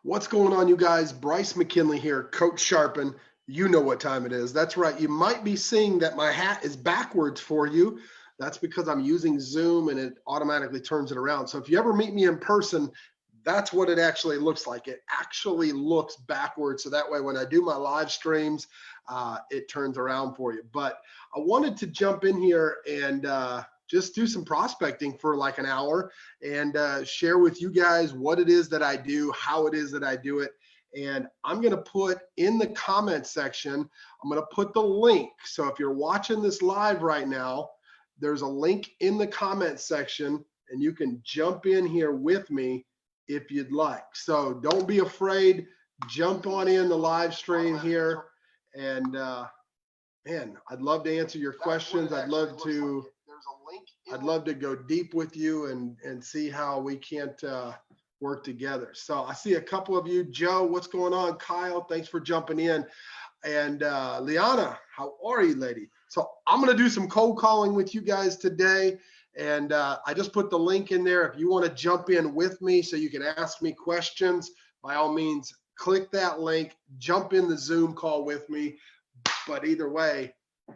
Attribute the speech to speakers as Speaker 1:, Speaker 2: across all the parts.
Speaker 1: What's going on, you guys? Bryce McKinley here, Coach Sharpen. You know what time it is. That's right. You might be seeing that my hat is backwards for you. That's because I'm using Zoom and it automatically turns it around. So if you ever meet me in person, that's what it actually looks like. It actually looks backwards. So that way, when I do my live streams, it turns around for you. But I wanted to jump in here and just do some prospecting for like an hour and share with you guys what it is that I do, how it is that I do it. And I'm going to put in the comment section, I'm going to put the link. So if you're watching this live right now, there's a link in the comment section and you can jump in here with me if you'd like. So don't be afraid, jump on in the live stream here. And man, I'd love to answer your questions. I'd love to go deep with you and see how we can't work together. So I see a couple of you. Joe, what's going on? Kyle, thanks for jumping in. And Liana, how are you, lady? So I'm going to do some cold calling with you guys today. And I just put the link in there. If you want to jump in with me so you can ask me questions, by all means, click that link, jump in the Zoom call with me. But either way,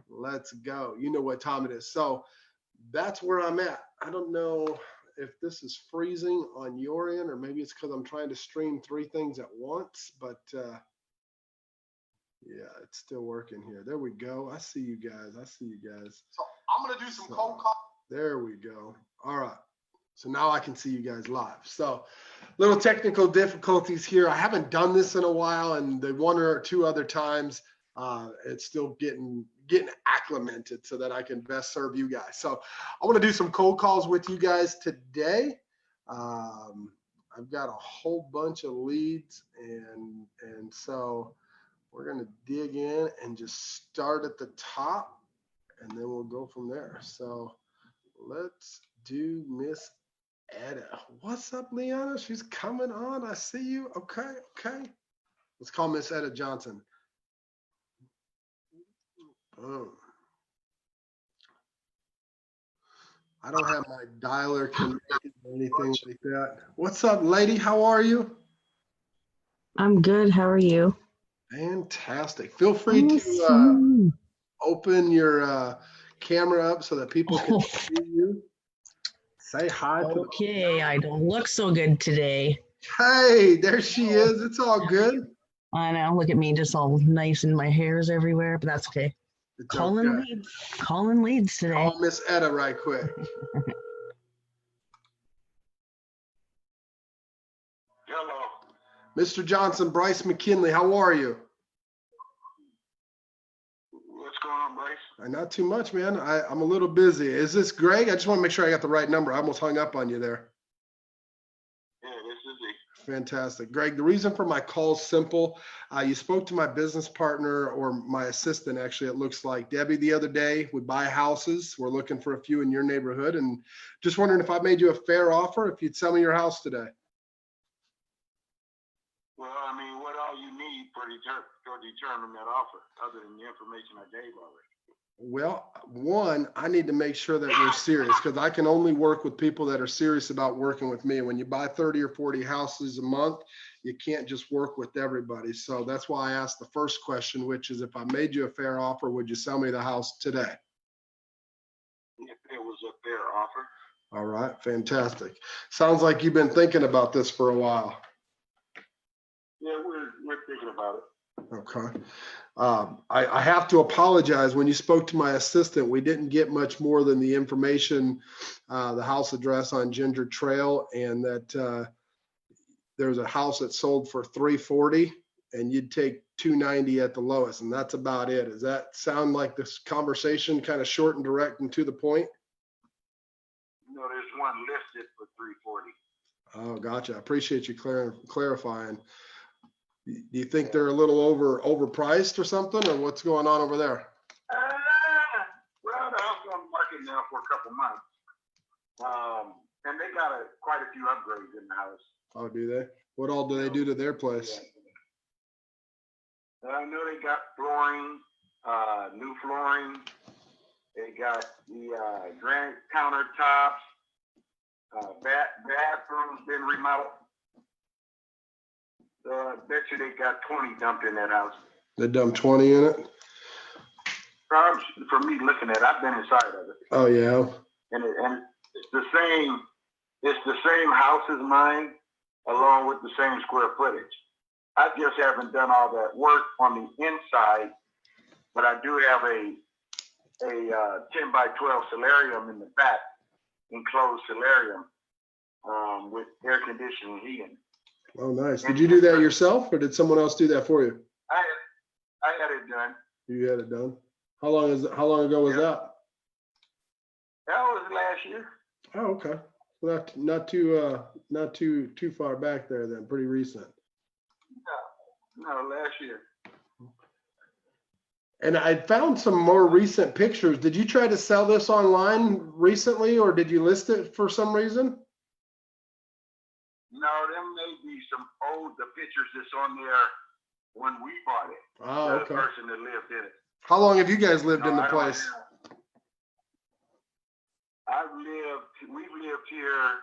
Speaker 1: let's go. You know what time it is. So that's where I'm at. I don't know if this is freezing on your end, or maybe it's because I'm trying to stream 3 things at once, but yeah, it's still working here. There we go. I see you guys. So I'm going to do some cold call. There we go. All right. So now I can see you guys live. So little technical difficulties here. I haven't done this in a while, and the 1 or 2 other times, it's still getting acclimated so that I can best serve you guys. So I want to do some cold calls with you guys today. I've got a whole bunch of leads, and so we're going to dig in and just start at the top, and then we'll go from there. So let's do Miss Edda. What's up, Liana? She's coming on. I see you. Okay. Let's call Miss Edda Johnson. Boom. I don't have my dialer connected or anything like that. What's up, lady? How are you?
Speaker 2: I'm good. How are you?
Speaker 1: Fantastic. Feel free to open your camera up so that people can see you. Say hi to the—
Speaker 2: Okay, I don't look so good today.
Speaker 1: Hey, there she is. It's all good.
Speaker 2: I know. Look at me, just all nice and my hair's everywhere, but that's okay.
Speaker 1: It's
Speaker 2: Calling leads today.
Speaker 1: Call Miss Edda right quick.
Speaker 3: Hello.
Speaker 1: Mr. Johnson, Bryce McKinley, how are you?
Speaker 3: What's going on, Bryce?
Speaker 1: Not too much, man. I'm a little busy. Is this Greg? I just want to make sure I got the right number. I almost hung up on you there.
Speaker 3: Yeah, this is it.
Speaker 1: Fantastic. Greg, the reason for my call is simple. You spoke to my business partner, or my assistant, actually, it looks like, Debbie, the other day. We buy houses. We're looking for a few in your neighborhood, and just wondering if I made you a fair offer, if you'd sell me your house today.
Speaker 3: Well, I mean, what all you need to determine that offer, other than the information I gave already?
Speaker 1: Well, one, I need to make sure that we're serious, because I can only work with people that are serious about working with me. When you buy 30 or 40 houses a month, you can't just work with everybody. So that's why I asked the first question, which is, if I made you a fair offer, would you sell me the house today?
Speaker 3: If it was a fair offer.
Speaker 1: All right, fantastic. Sounds like you've been thinking about this for a while.
Speaker 3: Yeah, we're thinking about it.
Speaker 1: Okay. I have to apologize. When you spoke to my assistant, we didn't get much more than the information, the house address on Ginger Trail, and that there's a house that sold for $340, and you'd take $290 at the lowest, and that's about it. Does that sound like this conversation kind of short and direct and to the point?
Speaker 3: No, there's one listed for $340.
Speaker 1: Oh, gotcha. I appreciate you clarifying. Do you think they're a little overpriced or something, or what's going on over there?
Speaker 3: Well, the house on the market now for a couple months, and they got quite a few upgrades in the house.
Speaker 1: Oh, do they? What all do they do to their place?
Speaker 3: I know they got flooring, new flooring. They got the granite countertops. Bathroom's been remodeled. Bet you they got 20 dumped in that house.
Speaker 1: They dumped 20 in it?
Speaker 3: For me looking at it, I've been inside of it.
Speaker 1: Oh, yeah.
Speaker 3: And it's the same house as mine, along with the same square footage. I just haven't done all that work on the inside, but I do have a 10 by 12 solarium in the back, enclosed solarium, with air conditioning and heating.
Speaker 1: Oh, nice. Did you do that yourself, or did someone else do that for you?
Speaker 3: I had it done.
Speaker 1: You had it done. How long ago was that?
Speaker 3: That was last year.
Speaker 1: Oh, okay. Well, not too far back there then. Pretty recent.
Speaker 3: No, last year.
Speaker 1: And I found some more recent pictures. Did you try to sell this online recently, or did you list it for some reason?
Speaker 3: No, there may be some the pictures that's on there when we bought it.
Speaker 1: Oh,
Speaker 3: The
Speaker 1: okay.
Speaker 3: person that lived in it.
Speaker 1: How long have you guys lived in the
Speaker 3: I don't
Speaker 1: place?
Speaker 3: We've lived here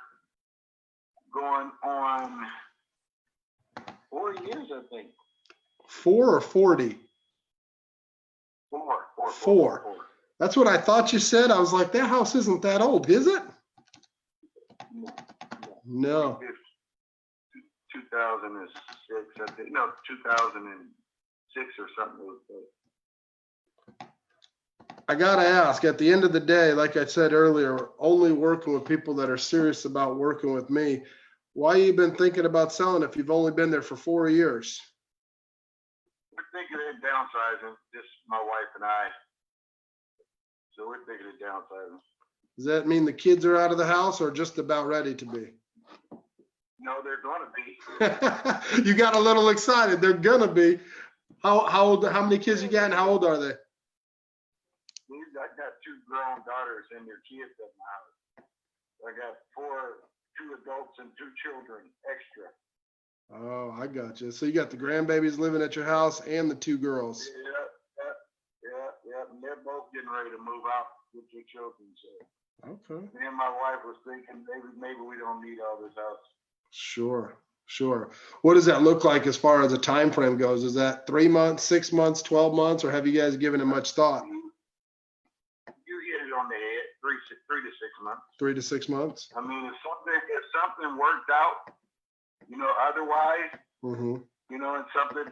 Speaker 3: going on 4 years, I think.
Speaker 1: 4 or 40?
Speaker 3: Four.
Speaker 1: That's what I thought you said. I was like, that house isn't that old, is it? No.
Speaker 3: 2006, I think. No, 2006 or something.
Speaker 1: I gotta ask, at the end of the day, like I said earlier, only working with people that are serious about working with me. Why you been thinking about selling if you've only been there for 4 years?
Speaker 3: We're thinking of downsizing, just my wife and I. So we're thinking of downsizing.
Speaker 1: Does that mean the kids are out of the house or just about ready to be?
Speaker 3: No, they're gonna be.
Speaker 1: You got a little excited. They're gonna be. How old? How many kids you got, and how old are they?
Speaker 3: I got 2 grown daughters and their kids at my house. I got 2 adults and 2 children extra.
Speaker 1: Oh, I got you. So you got the grandbabies living at your house and the 2 girls.
Speaker 3: Yeah. And they're both getting ready to move out with their children. So.
Speaker 1: Okay.
Speaker 3: Me and my wife was thinking maybe we don't need all this house.
Speaker 1: Sure. What does that look like as far as a time frame goes? Is that 3 months, 6 months, 12 months, or have you guys given it much thought?
Speaker 3: You hit it on the head. 3 to 6 months.
Speaker 1: 3 to 6 months.
Speaker 3: I mean, if something worked out, otherwise,
Speaker 1: Mm-hmm.
Speaker 3: and something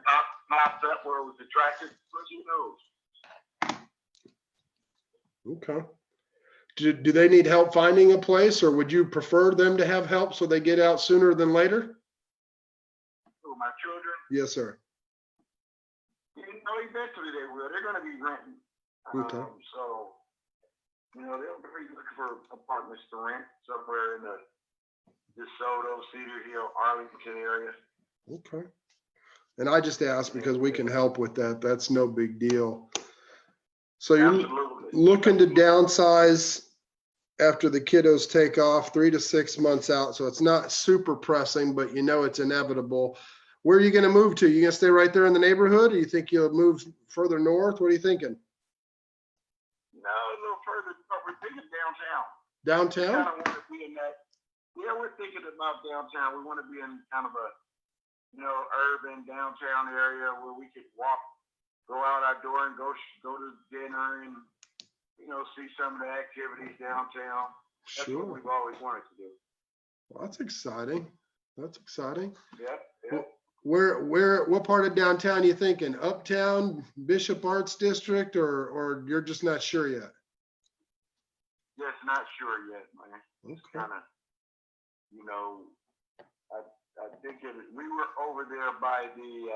Speaker 3: popped up where it was attractive, who knows?
Speaker 1: Okay. Do they need help finding a place, or would you prefer them to have help so they get out sooner than later?
Speaker 3: So my children,
Speaker 1: Yes, sir.
Speaker 3: eventually they will. They're going to be renting.
Speaker 1: Okay.
Speaker 3: So, they'll be looking for apartments to rent somewhere in the DeSoto, Cedar Hill, Arlington area.
Speaker 1: Okay. And I just asked because we can help with that. That's no big deal. So you're
Speaker 3: Absolutely.
Speaker 1: looking to downsize after the kiddos take off 3 to 6 months out. So it's not super pressing, but it's inevitable. Where are you going to move to? You going to stay right there in the neighborhood, or you think you'll move further north? What are you thinking?
Speaker 3: No, a little further, but we're thinking downtown.
Speaker 1: Downtown?
Speaker 3: We kind of want to be in that. Yeah, we're thinking about downtown. We want to be in kind of a, urban downtown area where we could go out our door and go to dinner and, see some of the activities downtown. That's
Speaker 1: Sure.
Speaker 3: what we've always wanted to do.
Speaker 1: Well, that's exciting.
Speaker 3: Yep.
Speaker 1: What part of downtown are you thinking? Uptown, Bishop Arts District, or you're just not sure yet?
Speaker 3: Just not sure yet, man. It's
Speaker 1: Okay.
Speaker 3: kind of, I think we were over there by the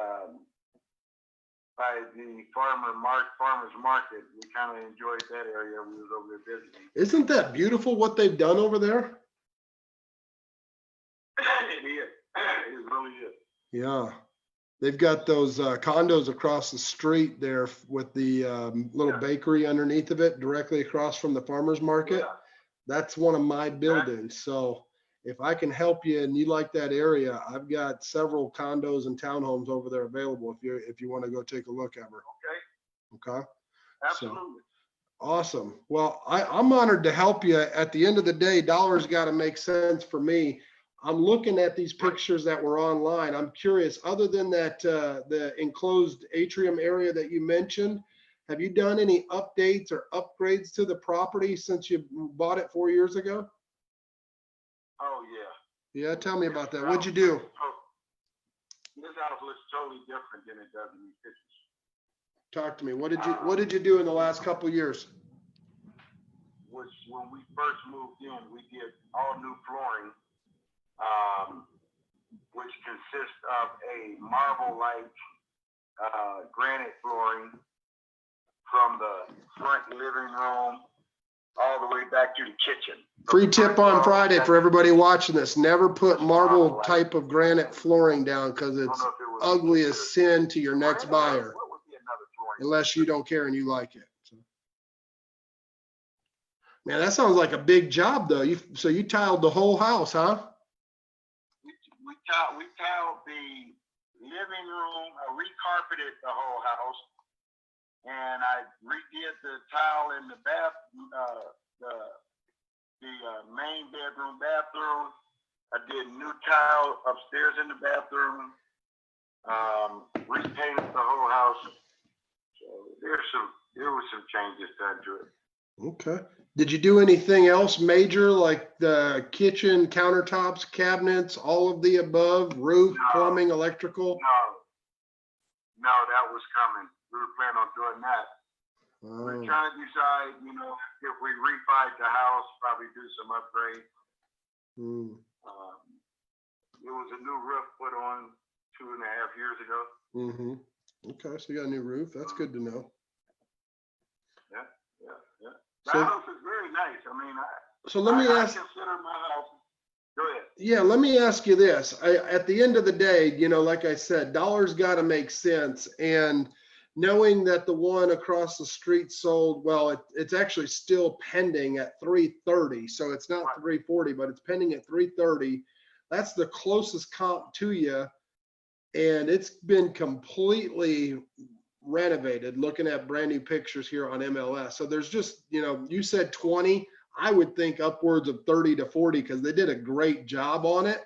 Speaker 3: farmer's market. We kind of enjoyed that area. We was over there visiting.
Speaker 1: Isn't that beautiful what they've done over there?
Speaker 3: It is. It really is.
Speaker 1: Yeah. They've got those condos across the street there with the little bakery underneath of it, directly across from the farmer's market.
Speaker 3: Yeah.
Speaker 1: That's one of my buildings. So if I can help you and you like that area, I've got several condos and townhomes over there available if you want to go take a look at them. Okay.
Speaker 3: Absolutely.
Speaker 1: So, awesome. Well, I'm honored to help you. At the end of the day, dollars got to make sense for me. I'm looking at these pictures that were online. I'm curious, other than that, the enclosed atrium area that you mentioned, have you done any updates or upgrades to the property since you bought it 4 years ago?
Speaker 3: Oh, yeah.
Speaker 1: Yeah, tell me about that. What'd you do?
Speaker 3: This house looks totally different than it does in these pictures.
Speaker 1: Talk to me. What did you do in the last couple years?
Speaker 3: Which, when we first moved in, we did all new flooring, which consists of a marble-like granite flooring from the front living room all the way back to the kitchen.
Speaker 1: Free tip on Friday for everybody watching this. Never put marble type of granite flooring down because it's ugly as sin to your next buyer. Unless you don't care and you like it. So. Man, that sounds like a big job though. So you tiled the whole house, huh?
Speaker 3: We tiled the living room, recarpeted the whole house, and I redid the tile in the main bedroom, bathroom. I did new tile upstairs in the bathroom. Repainted the whole house. So there were some changes done to it.
Speaker 1: Okay. Did you do anything else major, like the kitchen, countertops, cabinets, all of the above, roof, plumbing, electrical?
Speaker 3: No, that was coming. We were planning on doing that. We're trying to decide, if we refied the house, probably do some upgrades. There was a new roof put on 2.5 years ago.
Speaker 1: Mm-hmm. Okay, so you got a new roof. That's good to know.
Speaker 3: Yeah. The house is very nice. I mean, I consider my house. Go ahead.
Speaker 1: Yeah, let me ask you this. At the end of the day, like I said, dollars got to make sense. And knowing that the one across the street sold, well, it's actually still pending at 330. So it's not 340, but it's pending at 330. That's the closest comp to you. And it's been completely renovated, looking at brand new pictures here on MLS. So there's just, you said 20, I would think upwards of 30 to 40 because they did a great job on it.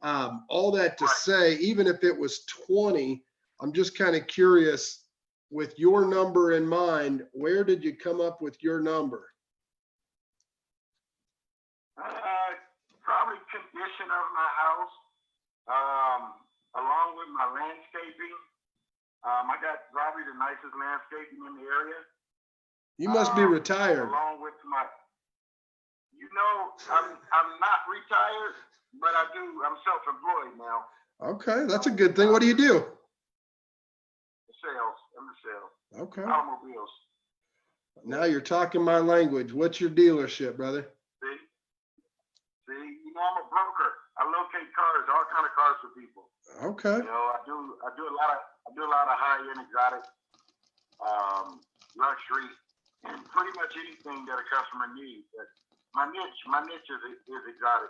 Speaker 1: All that to say, even if it was 20, I'm just kind of curious, with your number in mind, where did you come up with your number?
Speaker 3: Probably condition of my house, along with my landscaping. I got probably the nicest landscaping in the area.
Speaker 1: You must be retired.
Speaker 3: Along with I'm not retired, but I'm self-employed now.
Speaker 1: Okay, that's a good thing. What do you do?
Speaker 3: Sales. I'm in sales.
Speaker 1: Okay.
Speaker 3: Automobiles.
Speaker 1: Now you're talking my language. What's your dealership, brother?
Speaker 3: See, I'm a broker. I locate cars, all kind of cars for people.
Speaker 1: Okay.
Speaker 3: I do a lot of high-end exotic, luxury, and pretty much anything that a customer needs. But my niche is exotic.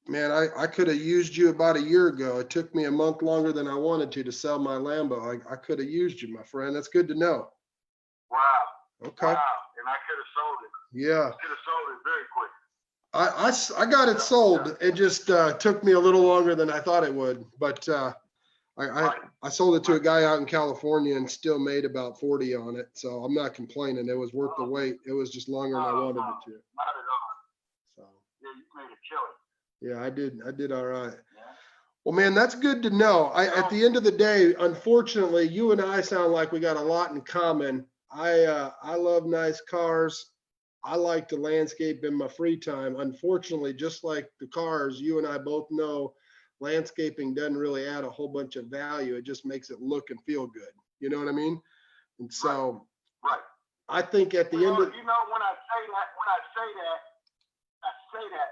Speaker 1: Man, I could have used you about a year ago. It took me a month longer than I wanted to sell my Lambo. I could have used you, my friend. That's good to know.
Speaker 3: Wow.
Speaker 1: Okay.
Speaker 3: Wow. And I could have sold it.
Speaker 1: Yeah.
Speaker 3: Could have sold it very quick.
Speaker 1: I got it sold. It just took me a little longer than I thought it would. But I sold it to a guy out in California and still made about 40 on it. So I'm not complaining. It was worth the wait. It was just longer than I wanted it to.
Speaker 3: Not at all.
Speaker 1: So.
Speaker 3: Yeah, you made it killing.
Speaker 1: Yeah, I did all right. Yeah. Well, man, that's good to know. At the end of the day, unfortunately, you and I sound like we got a lot in common. I love nice cars. I like to landscape in my free time. Unfortunately, just like the cars, you and I both know landscaping doesn't really add a whole bunch of value. It just makes it look and feel good. You know what I mean? And so
Speaker 3: right.
Speaker 1: I think at the end of
Speaker 3: when I say that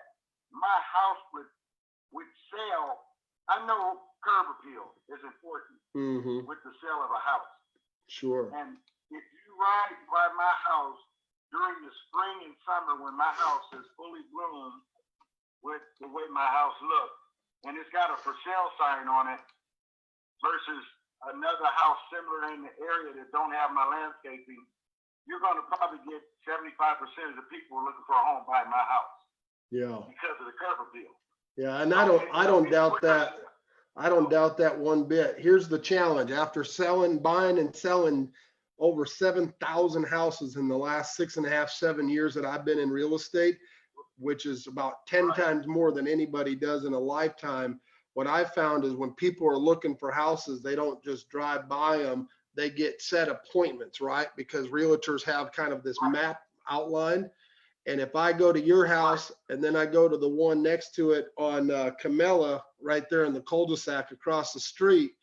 Speaker 3: my house would sell. I know curb appeal is important with the sale of a house.
Speaker 1: Sure.
Speaker 3: And if you ride by my house during the spring and summer when my house is fully bloomed with the way my house looks, and it's got a for sale sign on it versus another house similar in the area that don't have my landscaping, you're going to probably get 75% of the people looking for a home by my house.
Speaker 1: Yeah.
Speaker 3: Because of the curb appeal.
Speaker 1: Yeah, and I don't doubt that. I don't doubt that one bit. Here's the challenge. After buying and selling over 7,000 houses in the last 6.5, 7 years that I've been in real estate, which is about 10 times more than anybody does in a lifetime. What I found is when people are looking for houses, they don't just drive by them. They get set appointments, right? Because realtors have kind of this map outlined. And if I go to your house and then I go to the one next to it on Camella, right there in the cul-de-sac across the street,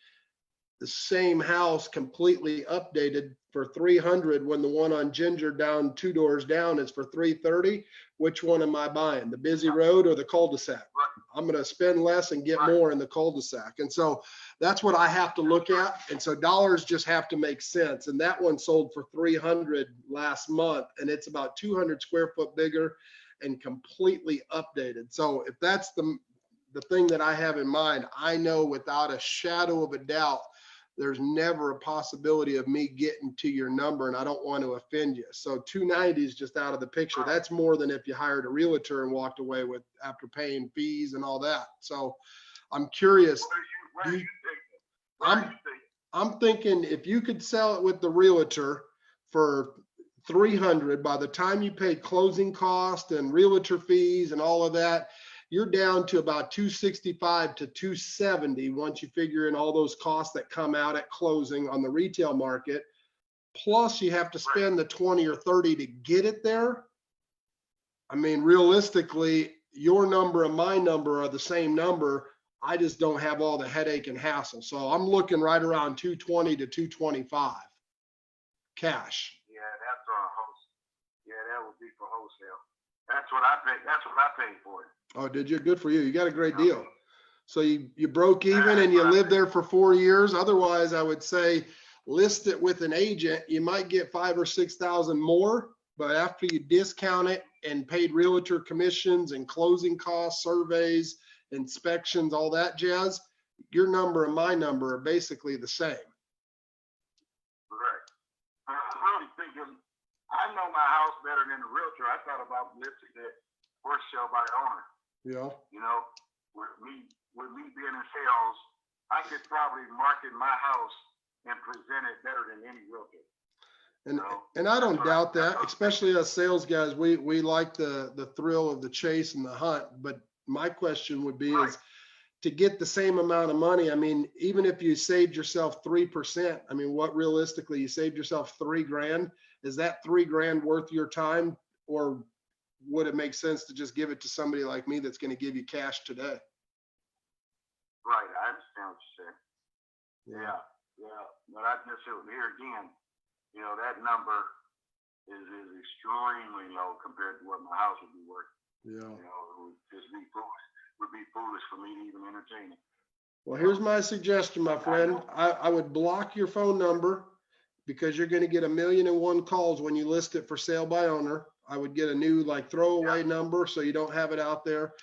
Speaker 1: the same house completely updated for 300 when the one on Ginger down 2 doors down is for 330. Which one am I buying? The busy road or the cul-de-sac? I'm going to spend less and get more in the cul-de-sac. And so that's what I have to look at. And so dollars just have to make sense. And that one sold for 300 last month, and it's about 200 square foot bigger and completely updated. So if that's the thing that I have in mind, I know without a shadow of a doubt, there's never a possibility of me getting to your number, and I don't want to offend you. So 290 is just out of the picture. That's more than if you hired a realtor and walked away with after paying fees and all that. So I'm curious. I'm thinking if you could sell it with the realtor for 300, by the time you pay closing cost and realtor fees and all of that, you're down to about 265 to 270 once you figure in all those costs that come out at closing on the retail market. Plus you have to spend the 20 or 30 to get it there. I mean, realistically, your number and my number are the same number. I just don't have all the headache and hassle. So I'm looking right around 220 to 225 cash.
Speaker 3: Yeah, that's yeah, that would be for wholesale. That's what I paid. That's what I paid for it.
Speaker 1: Oh, did you? Good for you. You got a great deal. So you broke even and you lived there for 4 years. Otherwise, I would say list it with an agent. You might get 5,000 or 6,000 more, but after you discount it and paid realtor commissions and closing costs, surveys, inspections, all that jazz, your number and my number are basically the same.
Speaker 3: Right. I'm really thinking, I know my house better than the realtor. I thought about listing it for sale by owner.
Speaker 1: Yeah.
Speaker 3: You know, with me being in sales, I could probably market my house and present it better than any realtor.
Speaker 1: And I don't doubt that, especially as sales guys, we like the thrill of the chase and the hunt. But my question would be is to get the same amount of money. I mean, even if you saved yourself 3%, I mean, what realistically you saved yourself $3,000, is that $3,000 worth your time, or would it make sense to just give it to somebody like me that's going to give you cash today?
Speaker 3: Right, I understand what you're saying. Yeah. But I just here again, you know, that number is extremely low compared to what my house would be worth.
Speaker 1: Yeah.
Speaker 3: You know, it would just be foolish for me to even entertain it.
Speaker 1: Well, here's my suggestion, my friend. I would block your phone number because you're going to get 1,000,001 calls when you list it for sale by owner. I would get a new like throwaway number so you don't have it out there.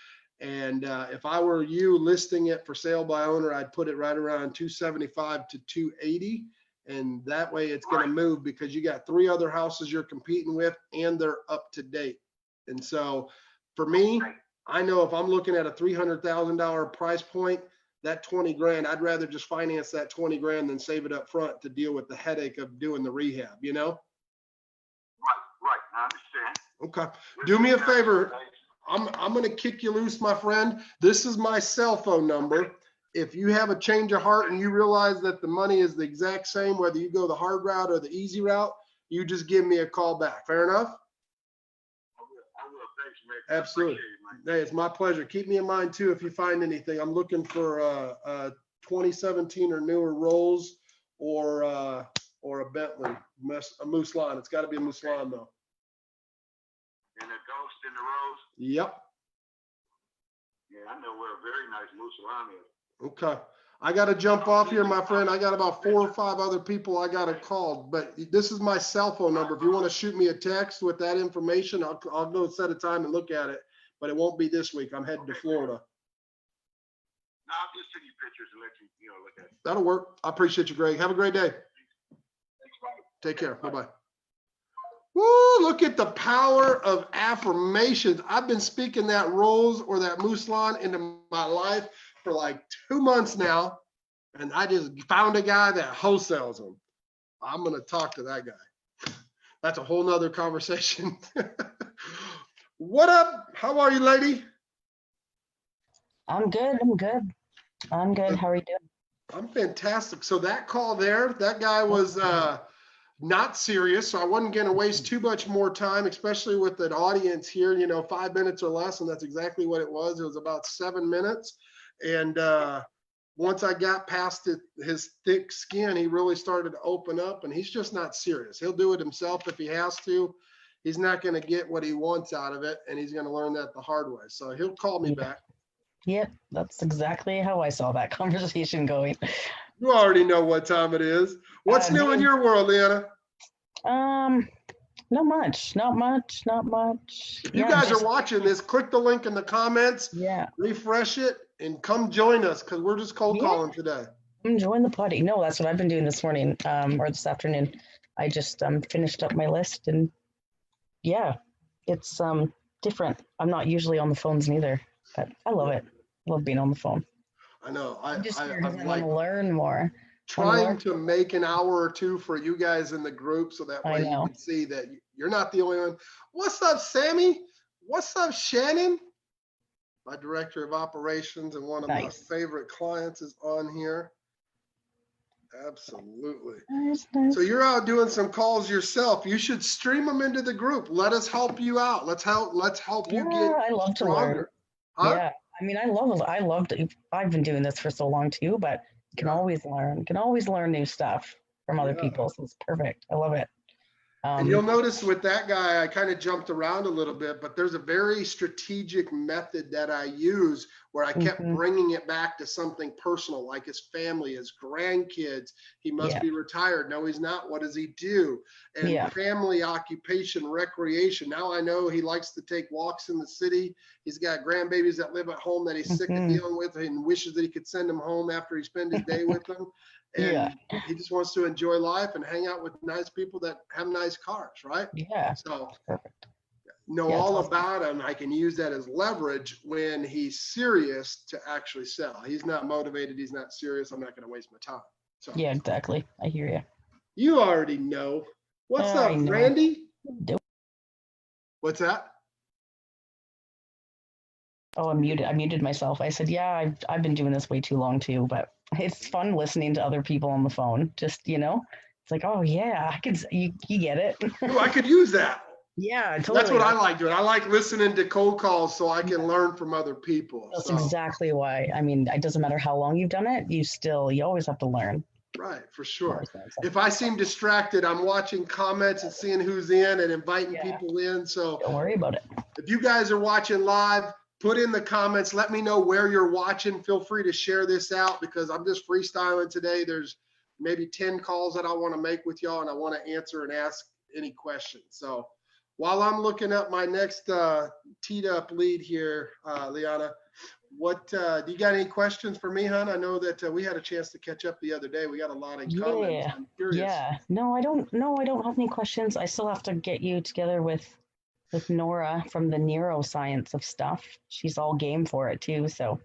Speaker 1: And if I were you listing it for sale by owner, I'd put it right around 275 to 280. And that way it's going to move because you got 3 other houses you're competing with and they're up to date. And so for me, I know if I'm looking at a $300,000 price point, that 20 grand, I'd rather just finance that 20 grand than save it up front to deal with the headache of doing the rehab, you know?
Speaker 3: Right. I understand.
Speaker 1: Okay. Do me a favor. I'm going to kick you loose, my friend. This is my cell phone number. If you have a change of heart and you realize that the money is the exact same, whether you go the hard route or the easy route, you just give me a call back. Fair enough?
Speaker 3: I will. Thanks, man.
Speaker 1: Absolutely. Hey, it's my pleasure. Keep me in mind too if you find anything. I'm looking for 2017 or newer Rolls or a Bentley, a Moose Lawn. It's got to be a Moose Lawn though.
Speaker 3: And the Ghost in the Rose?
Speaker 1: Yep.
Speaker 3: Yeah, I know where a very nice Moose Lawn is.
Speaker 1: Okay. I got to jump off here, my friend. I got about 4 or 5 other people I got to call, but this is my cell phone number. If you want to shoot me a text with that information, I'll go set a time and look at it, but it won't be this week. I'm heading to Florida.
Speaker 3: No, I'll just send you pictures and let you look at it.
Speaker 1: That'll work. I appreciate you, Greg. Have a great day.
Speaker 3: Thanks, Bobby.
Speaker 1: Take care. Bye-bye. Woo, look at the power of affirmations. I've been speaking that rose or that mousseline into my life for like 2 months now. And I just found a guy that wholesales them. I'm going to talk to that guy. That's a whole nother conversation. What up? How are you, lady?
Speaker 2: I'm good. I'm good. I'm good. How are you doing?
Speaker 1: I'm fantastic. So that call there, that guy was not serious. So I wasn't going to waste too much more time, especially with an audience here, 5 minutes or less. And that's exactly what it was. It was about 7 minutes. And once I got past his thick skin, he really started to open up, and he's just not serious. He'll do it himself if he has to. He's not going to get what he wants out of it, and he's going to learn that the hard way. So he'll call me back.
Speaker 2: Yep, that's exactly how I saw that conversation going.
Speaker 1: You already know what time it is. What's new in your world, Leanna?
Speaker 2: Not much.
Speaker 1: If you guys are watching this, click the link in the comments.
Speaker 2: Yeah.
Speaker 1: Refresh it and come join us because we're just cold calling today.
Speaker 2: Join the party. No, that's what I've been doing this morning, or this afternoon. I just finished up my list, and yeah, it's different. I'm not usually on the phones neither, but I love it. I love being on the phone.
Speaker 1: I know.
Speaker 2: I'm just here
Speaker 1: I'm
Speaker 2: because I
Speaker 1: like
Speaker 2: want to learn more.
Speaker 1: trying to make an hour or two for you guys in the group so that way you can see that you're not the only one. What's up, Sammy? What's up, Shannon? My director of operations and one of my favorite clients is on here. Absolutely.
Speaker 2: Nice.
Speaker 1: So you're out doing some calls yourself. You should stream them into the group. Let us help you out. Let's help you get
Speaker 2: I love
Speaker 1: stronger.
Speaker 2: to learn.
Speaker 1: Huh?
Speaker 2: Yeah. I mean, I loved it. I've been doing this for so long too, but you can always learn. You can always learn new stuff from other people. So it's perfect. I love it.
Speaker 1: And you'll notice with that guy, I kind of jumped around a little bit, but there's a very strategic method that I use where I kept bringing it back to something personal, like his family, his grandkids. He must be retired. No, he's not. What does he do? And family, occupation, recreation. Now I know he likes to take walks in the city. He's got grandbabies that live at home that he's sick of dealing with and wishes that he could send them home after he spends his day with them. And he just wants to enjoy life and hang out with nice people that have nice cars, right?
Speaker 2: Yeah.
Speaker 1: So know all about him. I can use that as leverage when he's serious to actually sell. He's not motivated. He's not serious. I'm not going to waste my time. So
Speaker 2: yeah, exactly. I hear you.
Speaker 1: You already know. What's up, Randy? What's that?
Speaker 2: Oh, I muted myself. I said, yeah, I've been doing this way too long too, but it's fun listening to other people on the phone. Just, it's like, oh yeah, you get it.
Speaker 1: Ooh, I could use that.
Speaker 2: Yeah, totally.
Speaker 1: That's what I like doing. I like listening to cold calls so I can learn from other people.
Speaker 2: That's exactly why. I mean, it doesn't matter how long you've done it. You always have to learn.
Speaker 1: Right, for sure. If I seem distracted, I'm watching comments and seeing who's in and inviting people in. So
Speaker 2: don't worry about it.
Speaker 1: If you guys are watching live, put in the comments. Let me know where you're watching. Feel free to share this out because I'm just freestyling today. There's maybe 10 calls that I want to make with y'all, and I want to answer and ask any questions. So while I'm looking up my next teed up lead here, Liana, what do you got any questions for me, hon? I know that we had a chance to catch up the other day. We got a lot of comments. I'm curious.
Speaker 2: Yeah. No, I don't have any questions. I still have to get you together with Nora from the neuroscience of stuff. She's all game for it too. So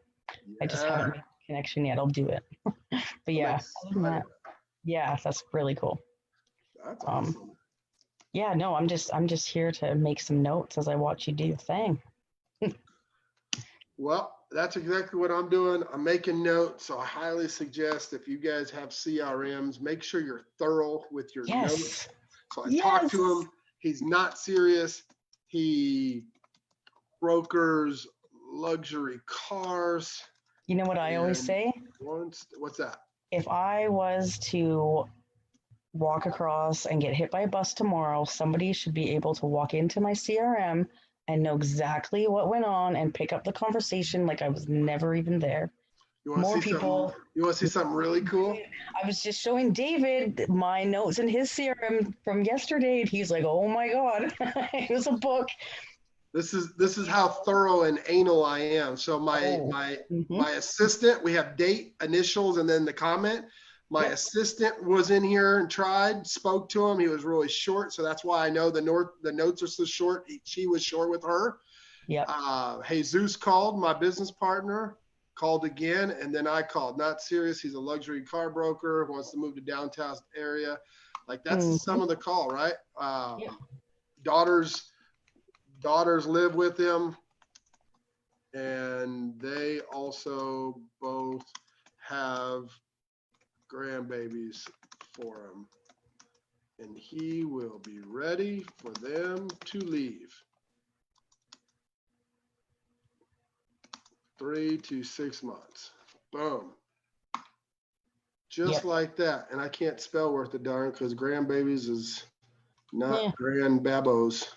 Speaker 2: I just haven't made a connection yet. I'll do it. But yeah, other than that, yeah, that's really cool.
Speaker 1: That's awesome.
Speaker 2: Yeah, no, I'm just here to make some notes as I watch you do your thing.
Speaker 1: Well, that's exactly what I'm doing. I'm making notes. So I highly suggest if you guys have CRMs, make sure you're thorough with your notes. So I talked to him. He's not serious. He brokers luxury cars.
Speaker 2: You know what I always say?
Speaker 1: What's that?
Speaker 2: If I was to walk across and get hit by a bus tomorrow, somebody should be able to walk into my CRM and know exactly what went on and pick up the conversation like I was never even there.
Speaker 1: You want to see something really cool?
Speaker 2: I was just showing David my notes in his CRM from yesterday, and he's like, "Oh my God, it was a book."
Speaker 1: This is how thorough and anal I am. So my assistant, we have date, initials, and then the comment. My assistant was in here and spoke to him. He was really short, so that's why I know the notes are so short. She was short with her.
Speaker 2: Yep.
Speaker 1: Jesus called, my business partner, called again, and then I called. Not serious. He's a luxury car broker, wants to move to downtown area. Like that's the sum of the call, right?
Speaker 2: Yep.
Speaker 1: Daughters live with him, and they also both have grandbabies for him, and he will be ready for them to leave. 3 to 6 months. Boom. Just like that. And I can't spell worth a darn because grandbabies is not grandbabos.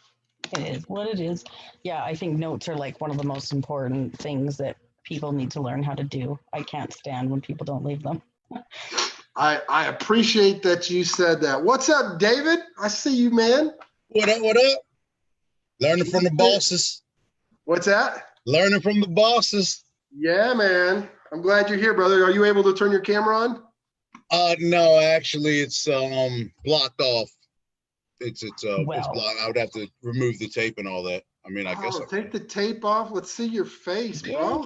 Speaker 2: It is what it is. Yeah, I think notes are like one of the most important things that people need to learn how to do. I can't stand when people don't leave them.
Speaker 1: I appreciate that you said that. What's up, David? I see you, man.
Speaker 4: What up, what up? Learning from the bosses.
Speaker 1: What's that?
Speaker 4: Learning from the bosses.
Speaker 1: Yeah, man. I'm glad you're here, brother. Are you able to turn your camera on?
Speaker 4: No, actually it's blocked off. It's
Speaker 2: Well.
Speaker 4: blocked. I would have to remove the tape and all that. I mean, I guess
Speaker 1: Take the tape off. Let's see your face, bro.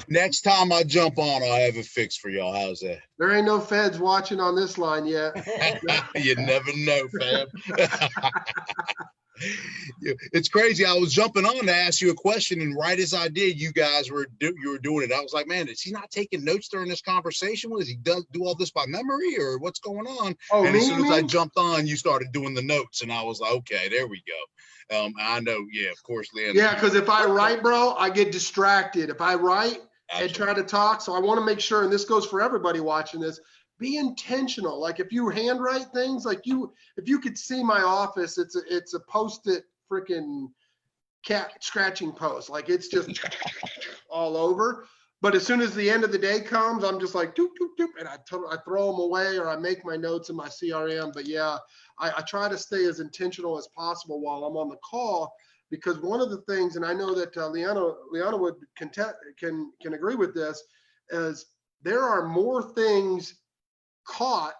Speaker 4: next time I jump on, I'll have it fixed for y'all. How's that?
Speaker 1: There ain't no feds watching on this line yet.
Speaker 4: You never know, fam. It's crazy. I was jumping on to ask you a question, and right as I did, you guys were doing it. I was like, man, is he not taking notes during this conversation? Was he do all this by memory, or what's going on?
Speaker 1: Oh,
Speaker 4: and as soon as I jumped on, you started doing the notes, and I was like, okay, there we go. I know, yeah, of course, Leanne.
Speaker 1: Yeah, because if I write, bro, I get distracted. If I write and try to talk, so I want to make sure, and this goes for everybody watching this, be intentional. Like if you handwrite things, like if you could see my office, it's a post-it freaking cat scratching post. Like it's just all over. But as soon as the end of the day comes, I'm just like, doop, doop, doop, and I throw them away, or I make my notes in my CRM. But yeah, I try to stay as intentional as possible while I'm on the call, because one of the things, and I know that Liana would can agree with this, is there are more things caught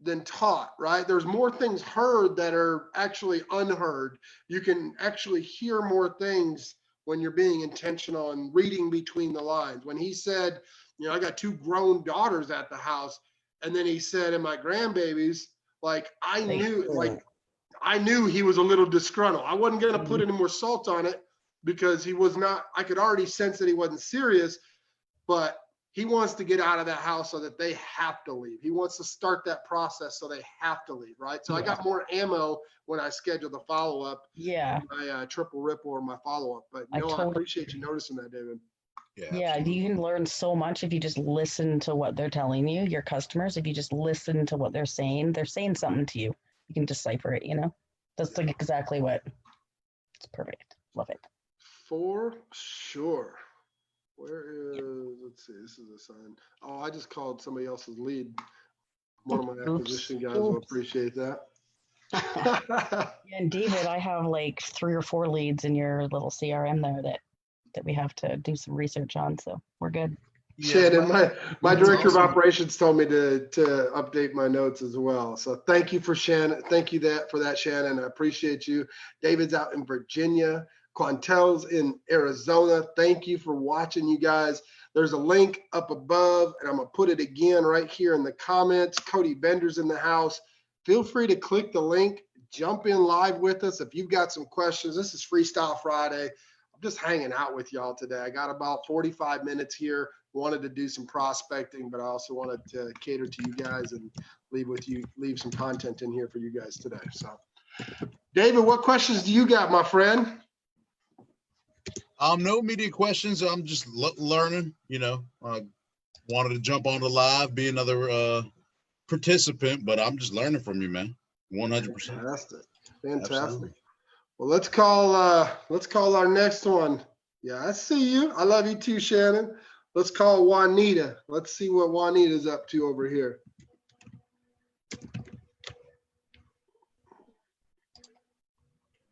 Speaker 1: than taught, right? There's more things heard that are actually unheard. You can actually hear more things when you're being intentional and reading between the lines. When he said, I got 2 grown daughters at the house, and then he said, and my grandbabies, like I knew he was a little disgruntled. I wasn't going to put any more salt on it because he was not, I could already sense that he wasn't serious, but he wants to get out of that house so that they have to leave. He wants to start that process so they have to leave, right? So I got more ammo when I schedule the follow-up.
Speaker 2: Yeah.
Speaker 1: My triple ripple or my follow-up. But I appreciate you noticing that, David.
Speaker 2: Yeah, you can learn so much if you just listen to what they're telling you, your customers. If you just listen to what they're saying something to you. You can decipher it, That's like exactly what. It's perfect. Love it.
Speaker 1: For sure. Where is, let's see, this is a sign. Oh, I just called somebody else's lead. One of my acquisition guys will appreciate that.
Speaker 2: And David, I have like 3 or 4 leads in your little CRM there that we have to do some research on. So we're good.
Speaker 1: Shannon, my director of operations told me to update my notes as well. So thank you for Shannon. Thank you for that, Shannon. I appreciate you. David's out in Virginia. Quantel's in Arizona. Thank you for watching, you guys. There's a link up above, and I'm going to put it again right here in the comments. Cody Bender's in the house. Feel free to click the link. Jump in live with us if you've got some questions. This is Freestyle Friday. I'm just hanging out with y'all today. I got about 45 minutes here. Wanted to do some prospecting, but I also wanted to cater to you guys and leave some content in here for you guys today. So, David, what questions do you got, my friend?
Speaker 4: No immediate questions. I'm just learning, wanted to jump on the live, be another participant, but I'm just learning from you, man. 100%.
Speaker 1: Fantastic.
Speaker 4: Absolutely.
Speaker 1: Well, let's call our next one. Yeah, I see you. I love you too, Shannon. Let's call Juanita. Let's see what Juanita's up to over here.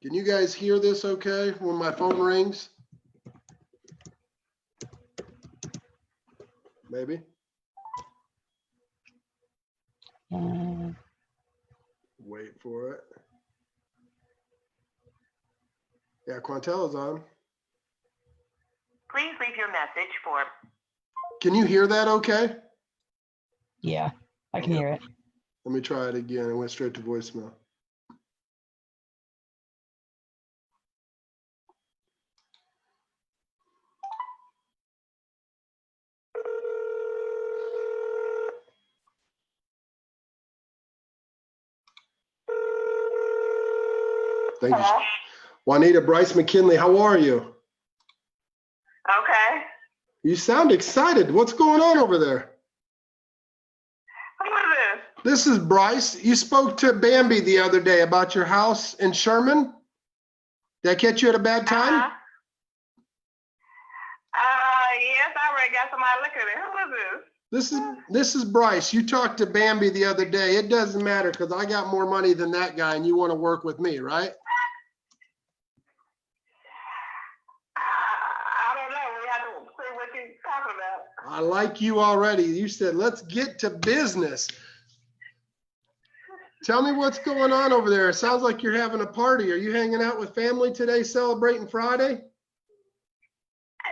Speaker 1: Can you guys hear this okay when my phone rings? Maybe. Wait for it. Yeah, Quantella's on.
Speaker 5: Please leave your message for.
Speaker 1: Can you hear that okay?
Speaker 2: Yeah, I can hear it.
Speaker 1: Let me try it again. It went straight to voicemail. Thank you.
Speaker 5: Hello?
Speaker 1: Juanita, Bryce McKinley, how are you?
Speaker 5: Okay.
Speaker 1: You sound excited. What's going on over there?
Speaker 5: Who is this?
Speaker 1: This is Bryce. You spoke to Bambi the other day about your house in Sherman. Did I catch you at a bad time?
Speaker 5: Yes, I already got somebody looking at it. Who is this?
Speaker 1: This is Bryce. You talked to Bambi the other day. It doesn't matter because I got more money than that guy and you want to work with me, right?
Speaker 5: I don't know. We have to see what you're talking about.
Speaker 1: I like you already. You said, let's get to business. Tell me what's going on over there. It sounds like you're having a party. Are you hanging out with family today, celebrating Friday?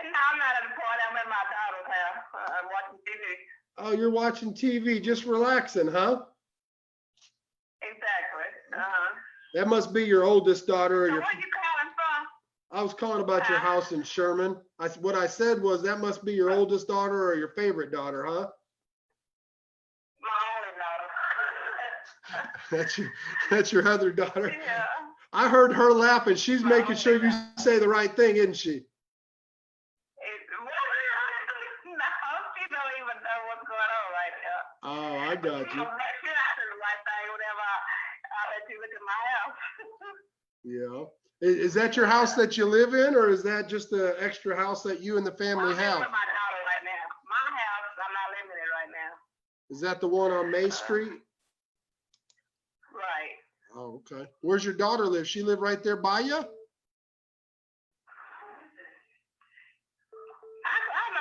Speaker 5: No, I'm not at a party. I'm at my daughter's house. I'm watching TV.
Speaker 1: Oh, you're watching TV, just relaxing, huh?
Speaker 5: Exactly.
Speaker 1: That must be your oldest daughter. Or
Speaker 5: So
Speaker 1: your,
Speaker 5: where you calling from?
Speaker 1: I was calling about your house in Sherman. What I said was that must be your oldest daughter or your favorite daughter, huh?
Speaker 5: My only daughter.
Speaker 1: That's your other daughter.
Speaker 5: Yeah.
Speaker 1: I heard her laughing. She's making sure you say the right thing, isn't she?
Speaker 5: No, she don't even know what's going on right now.
Speaker 1: Oh, I got you.
Speaker 5: She'll make sure I do the right thing whenever I let you look at my house.
Speaker 1: Yeah. Is that your house that you live in, or is that just the extra house that you and the family
Speaker 5: I'm
Speaker 1: have?
Speaker 5: with my daughter right now. My house, I'm not living in it right now.
Speaker 1: Is that the one on May Street?
Speaker 5: Right.
Speaker 1: Oh, okay. Where's your daughter live? She live right there by you?
Speaker 5: I know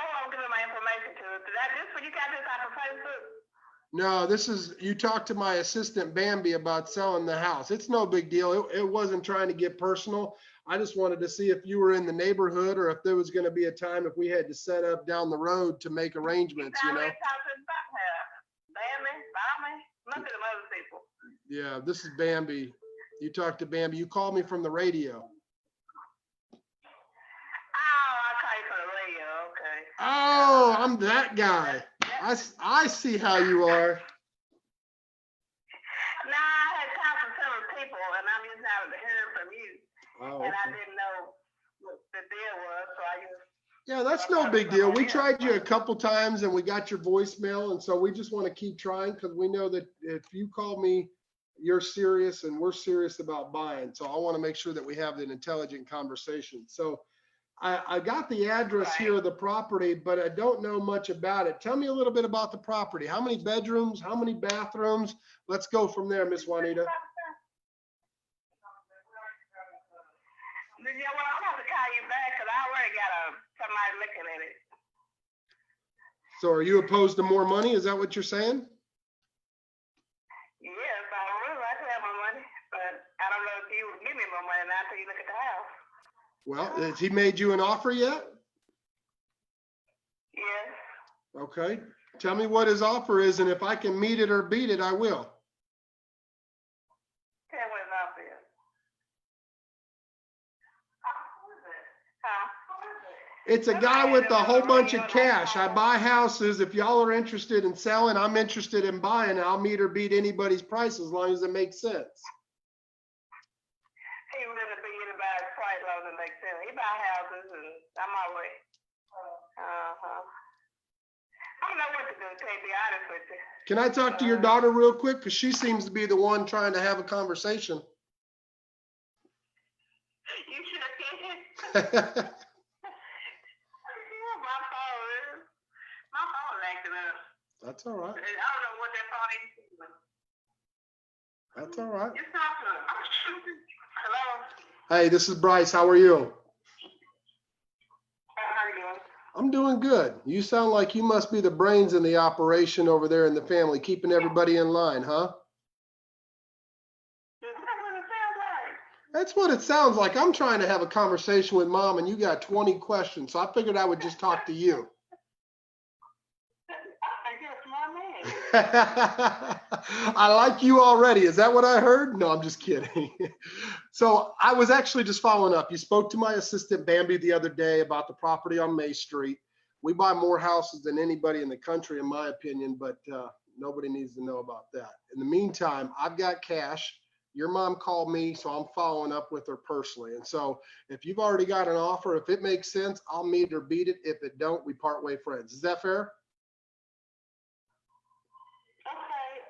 Speaker 5: who I'm giving my information to. Is that this when you got this off of Facebook?
Speaker 1: No, you talked to my assistant Bambi about selling the house. It's no big deal. It wasn't trying to get personal. I just wanted to see if you were in the neighborhood or if there was going to be a time if we had to set up down the road to make arrangements, you know?
Speaker 5: Look at them other people.
Speaker 1: Yeah, this is Bambi. You talked to Bambi. You called me from the radio.
Speaker 5: Oh, I call you from the radio. Okay.
Speaker 1: Oh, I'm that guy. I see how you are.
Speaker 5: Nah, I had talked to several people, and I'm just now hearing from you.
Speaker 1: Oh,
Speaker 5: And I
Speaker 1: okay.
Speaker 5: didn't know what the deal was, so I just.
Speaker 1: Yeah, that's no big deal. We tried you a couple times and we got your voicemail. And so we just want to keep trying because we know that if you call me, you're serious and we're serious about buying. So I want to make sure that we have an intelligent conversation. So I got the address here of the property, but I don't know much about it. Tell me a little bit about the property. How many bedrooms? How many bathrooms? Let's go from there, Miss Juanita.
Speaker 5: Yeah, well, I'm going to call you back because I already got somebody looking at it.
Speaker 1: So are you opposed to more money? Is that what you're saying?
Speaker 5: Yes, I would like to have my money, but I don't know if you would give me more money now until you look at the house.
Speaker 1: Well, has he made you an offer yet?
Speaker 5: Yes.
Speaker 1: Okay. Tell me what his offer is, and if I can meet it or beat it, I will.
Speaker 5: Tell me what his offer is. Who is it? Huh?
Speaker 1: It's a guy with a whole bunch of cash. I buy houses. If y'all are interested in selling, I'm interested in buying. I'll meet or beat anybody's price as long as it makes sense.
Speaker 5: He really be anybody's price as long as it makes sense. He buy houses and I'm my way. I don't know what to do, to be honest with you.
Speaker 1: Can I talk to your daughter real quick? Because she seems to be the one trying to have a conversation.
Speaker 5: You sure can. My phone acting up.
Speaker 1: That's all right.
Speaker 5: I don't know what that phone is doing.
Speaker 1: That's all right.
Speaker 5: Just talk to her. Hello?
Speaker 1: Hey, this is Bryce. How are you?
Speaker 5: How are you doing?
Speaker 1: I'm doing good. You sound like you must be the brains in the operation over there in the family, keeping everybody in line, huh?
Speaker 5: Is that what it sounds like?
Speaker 1: That's what it sounds like. I'm trying to have a conversation with mom and you got 20 questions. So I figured I would just talk to you.
Speaker 5: I guess my man.
Speaker 1: I like you already. Is that what I heard? No, I'm just kidding. So I was actually just following up. You spoke to my assistant Bambi the other day about the property on May Street. We buy more houses than anybody in the country, in my opinion, but nobody needs to know about that. In the meantime, I've got cash. Your mom called me, so I'm following up with her personally. And so if you've already got an offer, if it makes sense, I'll meet or beat it. If it don't, we part way friends. Is that fair?
Speaker 5: Okay,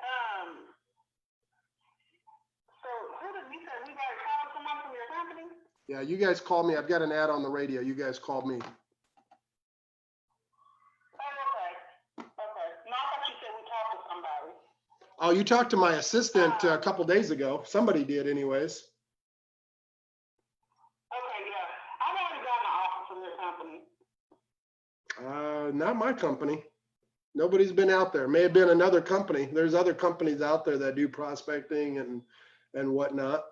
Speaker 5: so who did you say we got to call someone from your company?
Speaker 1: Yeah, you guys called me. I've got an ad on the radio. You guys called me.
Speaker 5: Oh, okay. No, I thought you said we talked to somebody.
Speaker 1: Oh, you talked to my assistant a couple days ago. Somebody did anyways.
Speaker 5: Okay, yeah. I've already gotten an offer from your company.
Speaker 1: Not my company. Nobody's been out there. May have been another company. There's other companies out there that do prospecting and whatnot.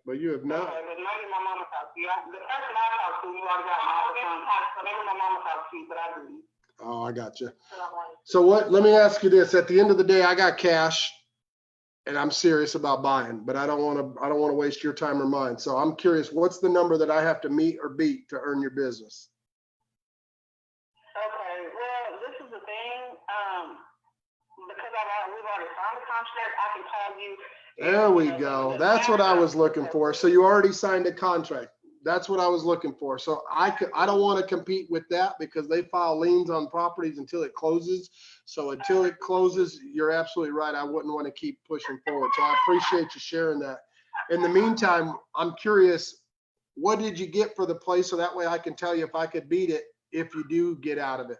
Speaker 1: But you have not.
Speaker 5: Okay, but maybe my mama talked to you. The person I talked to, you already got an offer from. So maybe my mama talked to you, but I didn't.
Speaker 1: Oh, I got you.
Speaker 5: So I'm like,
Speaker 1: So what? Let me ask you this. At the end of the day, I got cash, and I'm serious about buying. But I don't want to waste your time or mine. So I'm curious. What's the number that I have to meet or beat to earn your business?
Speaker 5: okay, well, this is the thing. Because we've already signed the contract, I can call you.
Speaker 1: There we go. That's what I was looking for. So you already signed a contract. That's what I was looking for. So I don't want to compete with that because they file liens on properties until it closes. So until it closes, you're absolutely right. I wouldn't want to keep pushing forward. So I appreciate you sharing that. In the meantime, I'm curious, what did you get for the place? So that way I can tell you if I could beat it if you do get out of it.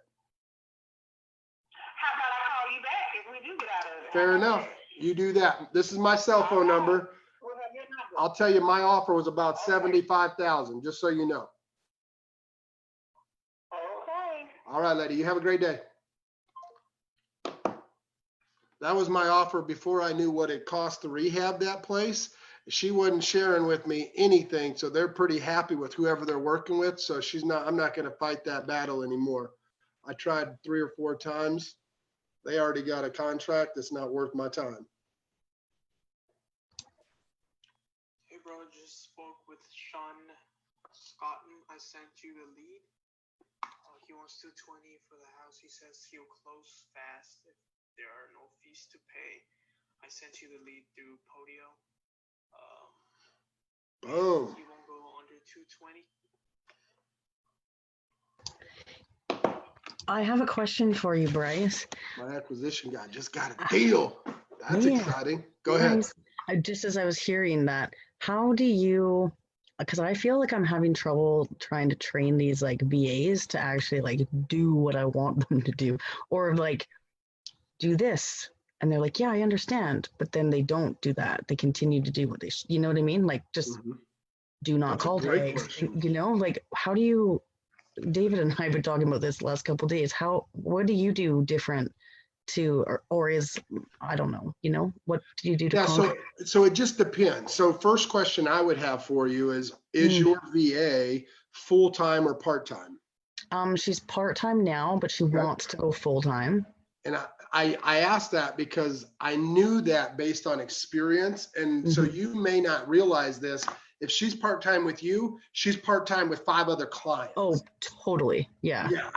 Speaker 5: How about I call you back if we do get out of it?
Speaker 1: Fair enough. You do that. This is my cell phone number.
Speaker 5: We'll have your number.
Speaker 1: I'll tell you, my offer was about 75,000, just so you know.
Speaker 5: Okay.
Speaker 1: All right, lady, you have a great day. That was my offer before I knew what it cost to rehab that place. She wasn't sharing with me anything, so they're pretty happy with whoever they're working with. So I'm not going to fight that battle anymore. I tried 3 or 4 times. They already got a contract that's not worth my time.
Speaker 6: Hey bro, just spoke with Sean Scotton. I sent you the lead. He wants 220 for the house. He says he'll close fast if there are no fees to pay. I sent you the lead through Podio.
Speaker 1: Boom.
Speaker 6: He won't go under 220.
Speaker 2: I have a question for you, Bryce.
Speaker 1: My acquisition guy just got a deal. That's
Speaker 2: Yeah.
Speaker 1: exciting. Go ahead.
Speaker 2: Just as I was hearing that, how do you, because I feel like I'm having trouble trying to train these like VAs to actually like do what I want them to do, or like do this. And they're like, yeah, I understand. But then they don't do that. They continue to do what they, you know what I mean? Like just do not
Speaker 1: That's a
Speaker 2: call
Speaker 1: great
Speaker 2: tags,
Speaker 1: question.
Speaker 2: you know, like how do you, David and I have been talking about this the last couple of days. What do you do different to, or is, I don't know, you know, what do you do to
Speaker 1: Yeah, so it just depends. So first question I would have for you is your VA full-time or part-time?
Speaker 2: She's part-time now, but she wants to go full-time.
Speaker 1: And I asked that because I knew that based on experience. And so you may not realize this. If she's part-time with you, she's part-time with 5 other clients.
Speaker 2: Oh, totally. Yeah.
Speaker 1: Yeah.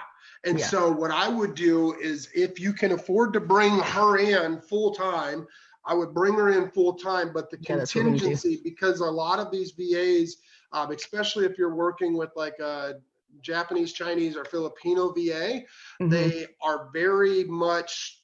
Speaker 1: And so what I would do is if you can afford to bring her in full-time, I would bring her in full-time, but the contingency, because a lot of these VAs, especially if you're working with like a Japanese, Chinese, or Filipino VA, they are very much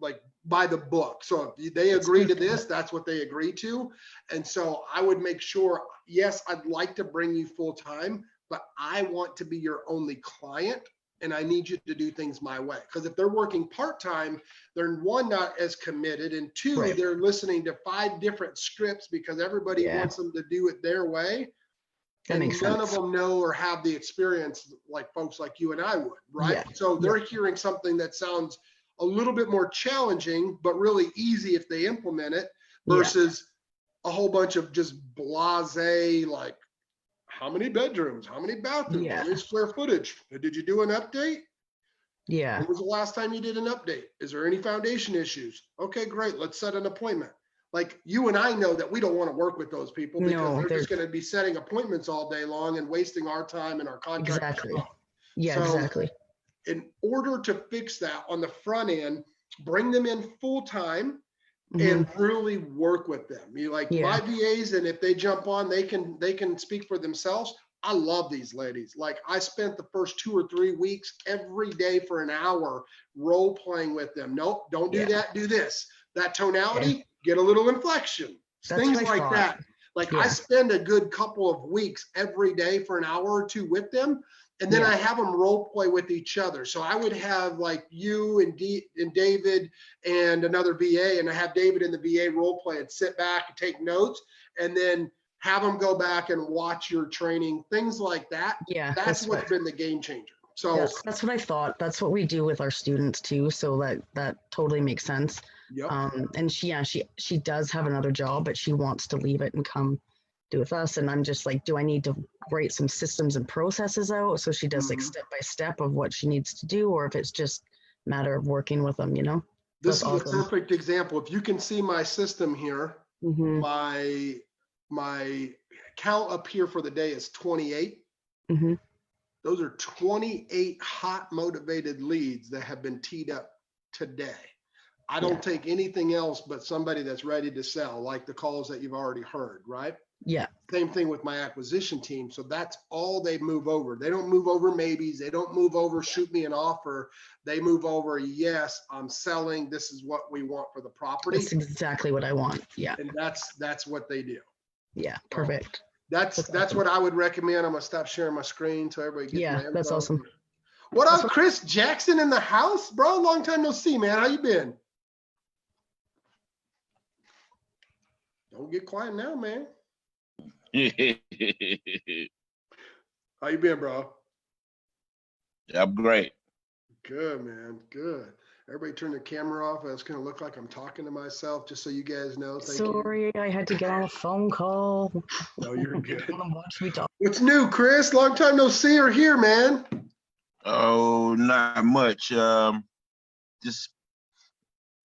Speaker 1: like by the book. So if they agree to this, that's what they agree to. And so I would make sure, yes, I'd like to bring you full-time, but I want to be your only client. And I need you to do things my way. Because if they're working part-time, they're 1, not as committed, and 2, they're listening to 5 different scripts because everybody wants them to do it their way.
Speaker 2: That
Speaker 1: and
Speaker 2: makes
Speaker 1: none of
Speaker 2: sense.
Speaker 1: them know or have the experience like folks like you and I would, right?
Speaker 2: Yeah.
Speaker 1: So they're hearing something that sounds a little bit more challenging, but really easy if they implement it, versus a whole bunch of just blasé, like how many bedrooms, how many bathrooms, how many square footage? Did you do an update?
Speaker 2: Yeah.
Speaker 1: When was the last time you did an update? Is there any foundation issues? Okay, great. Let's set an appointment. Like you and I know that we don't want to work with those people because
Speaker 2: No,
Speaker 1: they're
Speaker 2: they're
Speaker 1: just going to be setting appointments all day long and wasting our time and our contract.
Speaker 2: exactly. Yeah,
Speaker 1: So
Speaker 2: exactly.
Speaker 1: in order to fix that on the front end, bring them in full time and really work with them. You like my VAs, and if they jump on, they can speak for themselves. I love these ladies. Like I spent the first 2 or 3 weeks every day for an hour role playing with them. Nope, don't do that. Do this. That tonality, get a little inflection.
Speaker 2: That's
Speaker 1: Things
Speaker 2: what I
Speaker 1: like
Speaker 2: thought.
Speaker 1: that. Like I spend a good couple of weeks every day for an hour or two with them. And then I have them role play with each other. So I would have like you and David and another VA, and I have David and the VA role play and sit back and take notes, and then have them go back and watch your training, things like that.
Speaker 2: Yeah,
Speaker 1: That's what's been the game changer. So
Speaker 2: yes, that's what I thought. That's what we do with our students too. So that totally makes sense.
Speaker 1: yep.
Speaker 2: And she does have another job, but she wants to leave it and come do with us. And I'm just like, do I need to write some systems and processes out so she does like step by step of what she needs to do, or if it's just a matter of working with them, you know?
Speaker 1: This is
Speaker 2: That's awesome.
Speaker 1: a perfect example. If you can see my system here, my count up here for the day is 28. Those are 28 hot, motivated leads that have been teed up today. I don't take anything else but somebody that's ready to sell, like the calls that you've already heard, right?
Speaker 2: Yeah.
Speaker 1: Same thing with my acquisition team. So that's all they move over. They don't move over maybes. They don't move over, shoot me an offer. They move over, yes, I'm selling. This is what we want for the property.
Speaker 2: That's exactly what I want. Yeah.
Speaker 1: And that's what they do.
Speaker 2: Yeah. Perfect.
Speaker 1: That's
Speaker 2: awesome.
Speaker 1: what I would recommend. I'm gonna stop sharing my screen so everybody gets my info.
Speaker 2: That's awesome.
Speaker 1: What up, Chris Jackson in the house, bro? Long time no see, man. How you been? Don't get quiet now, man. How you been, bro?
Speaker 7: I'm great.
Speaker 1: Good, man. Good. Everybody turn the camera off. It's gonna look like I'm talking to myself, just so you guys know. Thank you.
Speaker 2: Sorry, I had to get on a phone call.
Speaker 1: No, you're good.
Speaker 2: Watch me talk.
Speaker 1: What's new, Chris? Long time no see or hear, man.
Speaker 7: Oh, not much. Just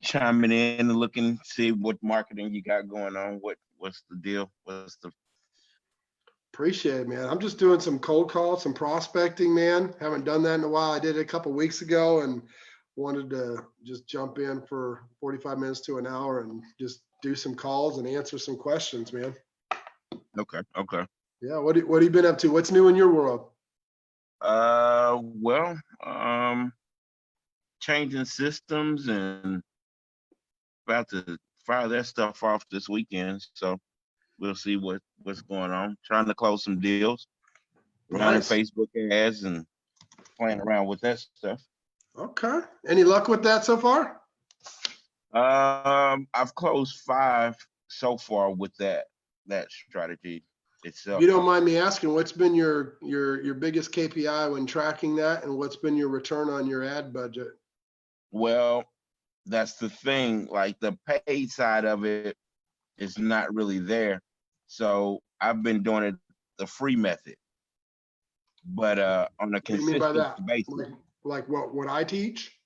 Speaker 7: chiming in and looking, see what marketing you got going on. What's the deal?
Speaker 1: Appreciate it, man. I'm just doing some cold calls, some prospecting, man. Haven't done that in a while. I did it a couple weeks ago and wanted to just jump in for 45 minutes to an hour and just do some calls and answer some questions, man.
Speaker 7: Okay.
Speaker 1: Yeah. What have you been up to? What's new in your world?
Speaker 7: Well, changing systems and about to fire that stuff off this weekend. So we'll see what's going on. Trying to close some deals, running Facebook ads and playing around with that stuff.
Speaker 1: Okay. Any luck with that so far?
Speaker 7: I've closed 5 so far with that strategy itself.
Speaker 1: You don't mind me asking, what's been your biggest KPI when tracking that, and what's been your return on your ad budget?
Speaker 7: Well, that's the thing. Like the paid side of it is not really there. So I've been doing it the free method, but on a consistent basis.
Speaker 1: Like what I teach?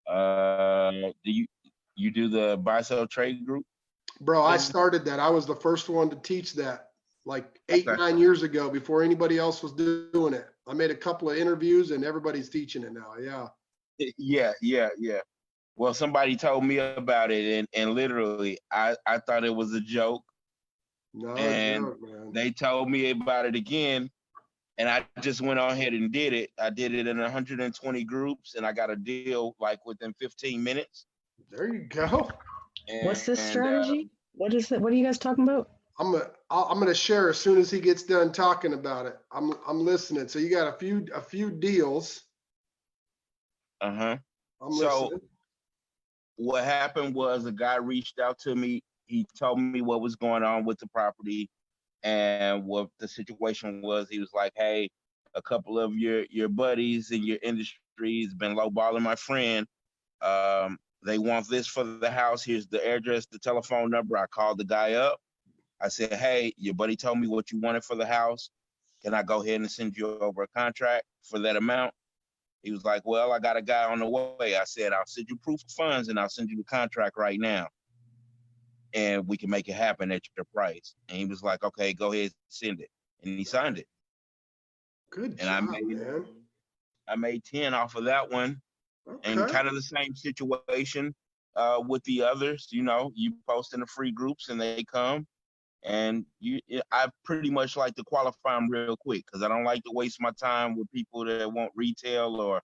Speaker 7: Do you do the buy sell trade group?
Speaker 1: Bro, I started that. I was the first one to teach that like 9 years ago before anybody else was doing it. I made a couple of interviews and everybody's teaching it now. Yeah.
Speaker 7: Yeah. Well, somebody told me about it and literally I thought it was a joke.
Speaker 1: No,
Speaker 7: and
Speaker 1: joke, man.
Speaker 7: They told me about it again and I just went on ahead and did it. I did it in 120 groups and I got a deal like within 15 minutes.
Speaker 1: There you go.
Speaker 2: What's this strategy? What is it? What are you guys talking about?
Speaker 1: I'm gonna share as soon as he gets done talking about it. I'm listening. So you got a few deals.
Speaker 7: I'm
Speaker 1: listening.
Speaker 7: What happened was a guy reached out to me. He told me what was going on with the property. And what the situation was, he was like, hey, a couple of your buddies in your industry's been lowballing my friend. They want this for the house. Here's the address, the telephone number. I called the guy up. I said, hey, your buddy told me what you wanted for the house. Can I go ahead and send you over a contract for that amount? He was like, well, I got a guy on the way. I said, I'll send you proof of funds and I'll send you the contract right now. And we can make it happen at your price. And he was like, okay, go ahead, send it. And he signed it.
Speaker 1: Good
Speaker 7: And
Speaker 1: job, man.
Speaker 7: I made 10 off of that one. And
Speaker 1: Okay.
Speaker 7: kind of the same situation with the others. You know, you post in the free groups and they come. And I pretty much like to qualify them real quick because I don't like to waste my time with people that want retail or,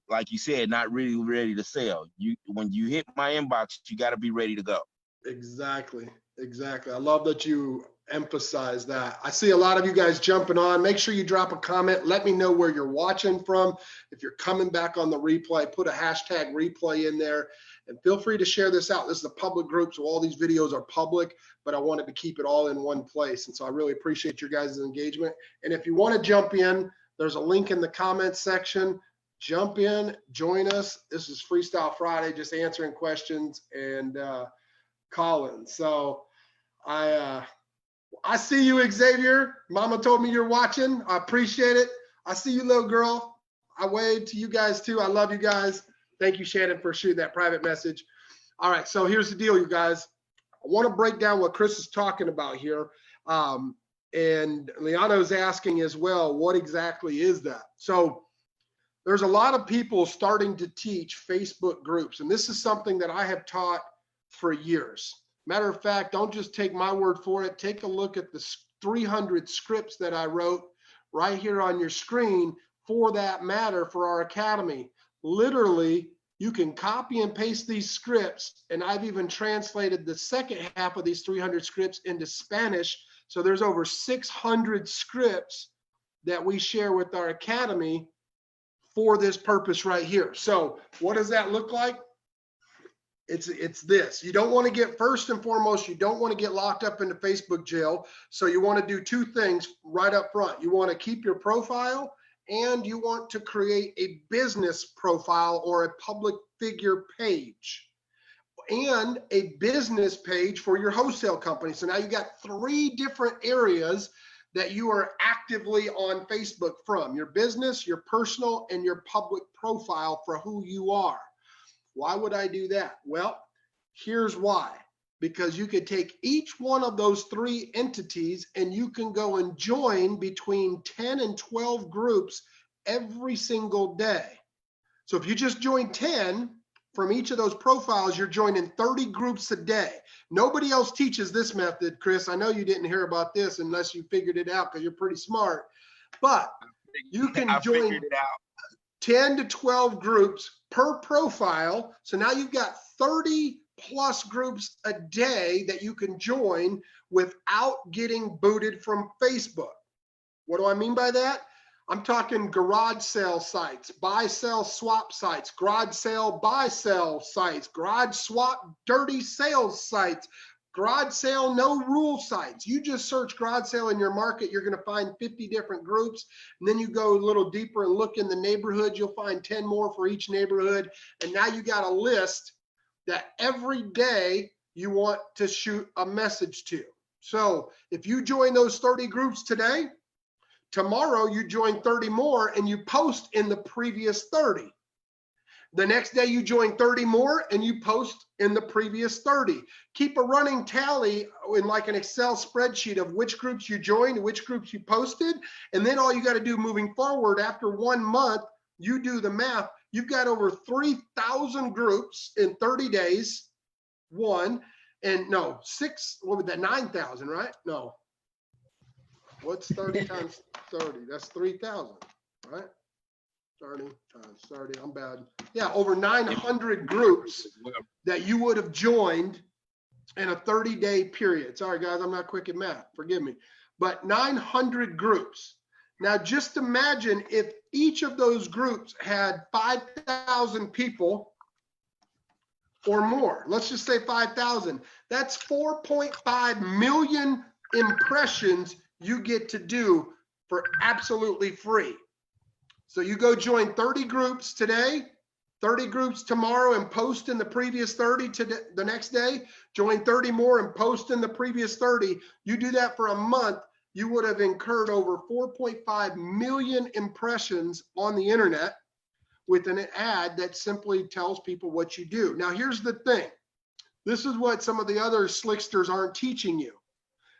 Speaker 7: like you said, not really ready to sell. When you hit my inbox, you got to be ready to go.
Speaker 1: Exactly. Exactly. I love that you emphasize that. I see a lot of you guys jumping on. Make sure you drop a comment. Let me know where you're watching from. If you're coming back on the replay, put a hashtag replay in there and feel free to share this out. This is a public group, so all these videos are public, but I wanted to keep it all in one place. And so I really appreciate your guys' engagement. And if you want to jump in, there's a link in the comments section. Jump in, join us. This is Freestyle Friday, just answering questions and calling. So I see you, Xavier. Mama told me you're watching. I appreciate it. I see you, little girl. I wave to you guys too. I love you guys. Thank you, Shannon, for shooting that private message. All right, so here's the deal, you guys. I want to break down what Chris is talking about here. And Leano's asking as well, what exactly is that? So there's a lot of people starting to teach Facebook groups, and this is something that I have taught for years. Matter of fact, don't just take my word for it. Take a look at the 300 scripts that I wrote right here on your screen for that matter for our academy. Literally, you can copy and paste these scripts, and I've even translated the second half of these 300 scripts into Spanish. So there's over 600 scripts that we share with our academy for this purpose right here. So what does that look like? It's this. You don't want to get, first and foremost, you don't want to get locked up into Facebook jail. So you want to do two things right up front. You want to keep your profile, and you want to create a business profile or a public figure page and a business page for your wholesale company. So now you got 3 different areas that you are actively on Facebook from: your business, your personal, and your public profile for who you are. Why would I do that? Well, here's why. Because you could take each one of those 3 entities and you can go and join between 10 and 12 groups every single day. So if you just join 10 from each of those profiles, you're joining 30 groups a day. Nobody else teaches this method, Chris. I know you didn't hear about this unless you figured it out because you're pretty smart. But you can join 10 to 12 groups per profile. So now you've got 30 plus groups a day that you can join without getting booted from Facebook. What do I mean by that? I'm talking garage sale sites, buy, sell, swap sites, garage sale, buy, sell sites, garage swap, dirty sales sites, garage sale, no rule sites. You just search garage sale in your market, you're going to find 50 different groups. And then you go a little deeper and look in the neighborhood, you'll find 10 more for each neighborhood. And now you got a list that every day you want to shoot a message to. So if you join those 30 groups today, tomorrow you join 30 more and you post in the previous 30. The next day you join 30 more and you post in the previous 30. Keep a running tally in like an Excel spreadsheet of which groups you joined, which groups you posted. And then all you got to do moving forward after 1 month, you do the math. You've got over 3,000 groups in 30 days. What would that, 9,000, right? No. What's 30 times 30? That's 3,000, right? 30 times 30, I'm bad. Yeah, over 900 groups that you would have joined in a 30-day period. Sorry, guys, I'm not quick at math. Forgive me. But 900 groups. Now, just imagine if each of those groups had 5,000 people or more. Let's just say 5,000. That's 4.5 million impressions you get to do for absolutely free. So you go join 30 groups today, 30 groups tomorrow, and post in the previous 30 to the next day, join 30 more and post in the previous 30. You do that for a month, you would have incurred over 4.5 million impressions on the internet with an ad that simply tells people what you do. Now, here's the thing. This is what some of the other slicksters aren't teaching you.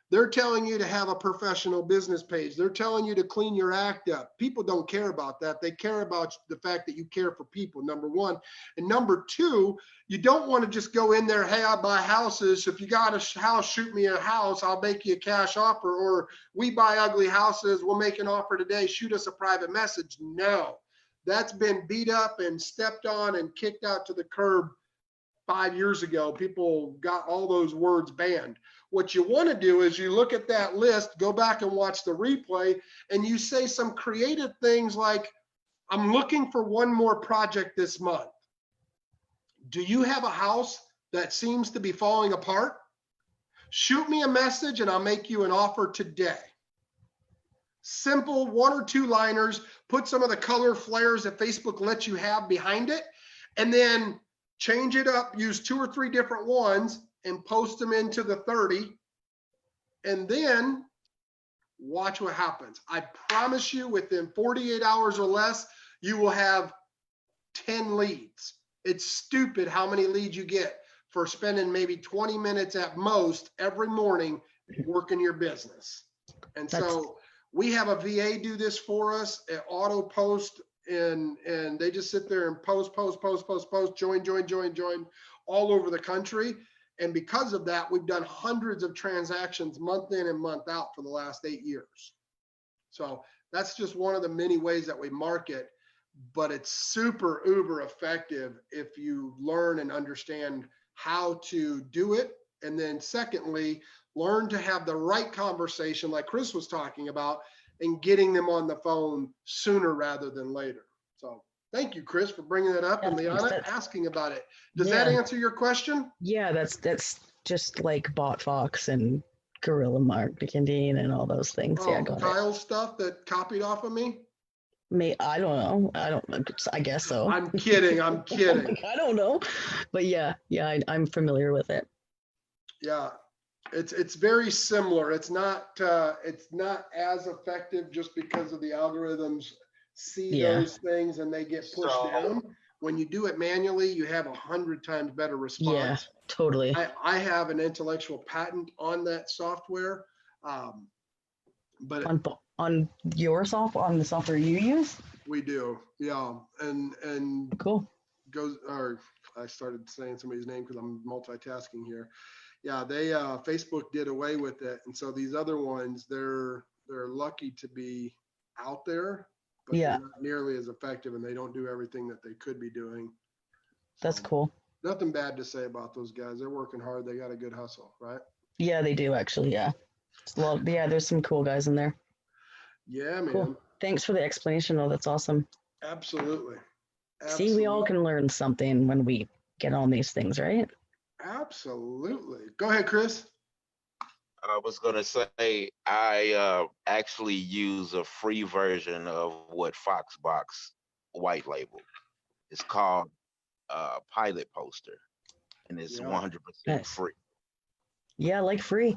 Speaker 1: They're telling you to have a professional business page. They're telling you to clean your act up. People don't care about that. They care about the fact that you care for people, number one. And number two, you don't want to just go in there, hey, I buy houses. If you got a house, shoot me a house. I'll make you a cash offer. Or we buy ugly houses. We'll make an offer today. Shoot us a private message. No, that's been beat up and stepped on and kicked out to the curb 5 years ago. People got all those words banned. What you want to do is you look at that list, go back and watch the replay, and you say some creative things like, I'm looking for one more project this month. Do you have a house that seems to be falling apart? Shoot me a message and I'll make you an offer today. Simple 1 or 2 liners, put some of the color flares that Facebook lets you have behind it, and then change it up, use 2 or 3 different ones and post them into the 30, and then watch what happens. I promise you within 48 hours or less, you will have 10 leads. It's stupid how many leads you get for spending maybe 20 minutes at most every morning working your business. And so we have a VA do this for us, an auto post, and they just sit there and post, join all over the country. And because of that, we've done hundreds of transactions month in and month out for the last 8 years. So that's just one of the many ways that we market, but it's super uber effective if you learn and understand how to do it. And then secondly, learn to have the right conversation like Chris was talking about and getting them on the phone sooner rather than later. So thank you, Chris, for bringing that up, and Liana asking about it. Does that answer your question?
Speaker 2: Yeah, that's just like Bot Fox and Gorilla Marketing and all those things.
Speaker 1: Oh,
Speaker 2: yeah, got
Speaker 1: Kyle's stuff that copied off of me?
Speaker 2: I don't know. I guess so.
Speaker 1: I'm kidding. I'm kidding.
Speaker 2: I don't know. But yeah, I'm familiar with it.
Speaker 1: Yeah. It's very similar. It's not as effective just because of the algorithms see those things and they get pushed down. When you do it manually, you have 100 times better response.
Speaker 2: Yeah, totally.
Speaker 1: I have an intellectual patent on that software. But
Speaker 2: on your software, on the software you use?
Speaker 1: We do. Yeah. And
Speaker 2: cool.
Speaker 1: I started saying somebody's name because I'm multitasking here. Yeah, they Facebook did away with it, and so these other ones, they're lucky to be out there, but they're not nearly as effective, and they don't do everything that they could be doing.
Speaker 2: That's cool.
Speaker 1: Nothing bad to say about those guys. They're working hard. They got a good hustle, right?
Speaker 2: Yeah, they do actually. Yeah. Well, yeah, there's some cool guys in there.
Speaker 1: Yeah, man.
Speaker 2: Cool. Thanks for the explanation, though. That's awesome.
Speaker 1: Absolutely.
Speaker 2: See, we all can learn something when we get on these things, right?
Speaker 1: Absolutely. Go ahead, Chris.
Speaker 7: I was going to say, I actually use a free version of what Foxbox white label. It's called Pilot Poster, and it's 100% free.
Speaker 2: Yeah, like free.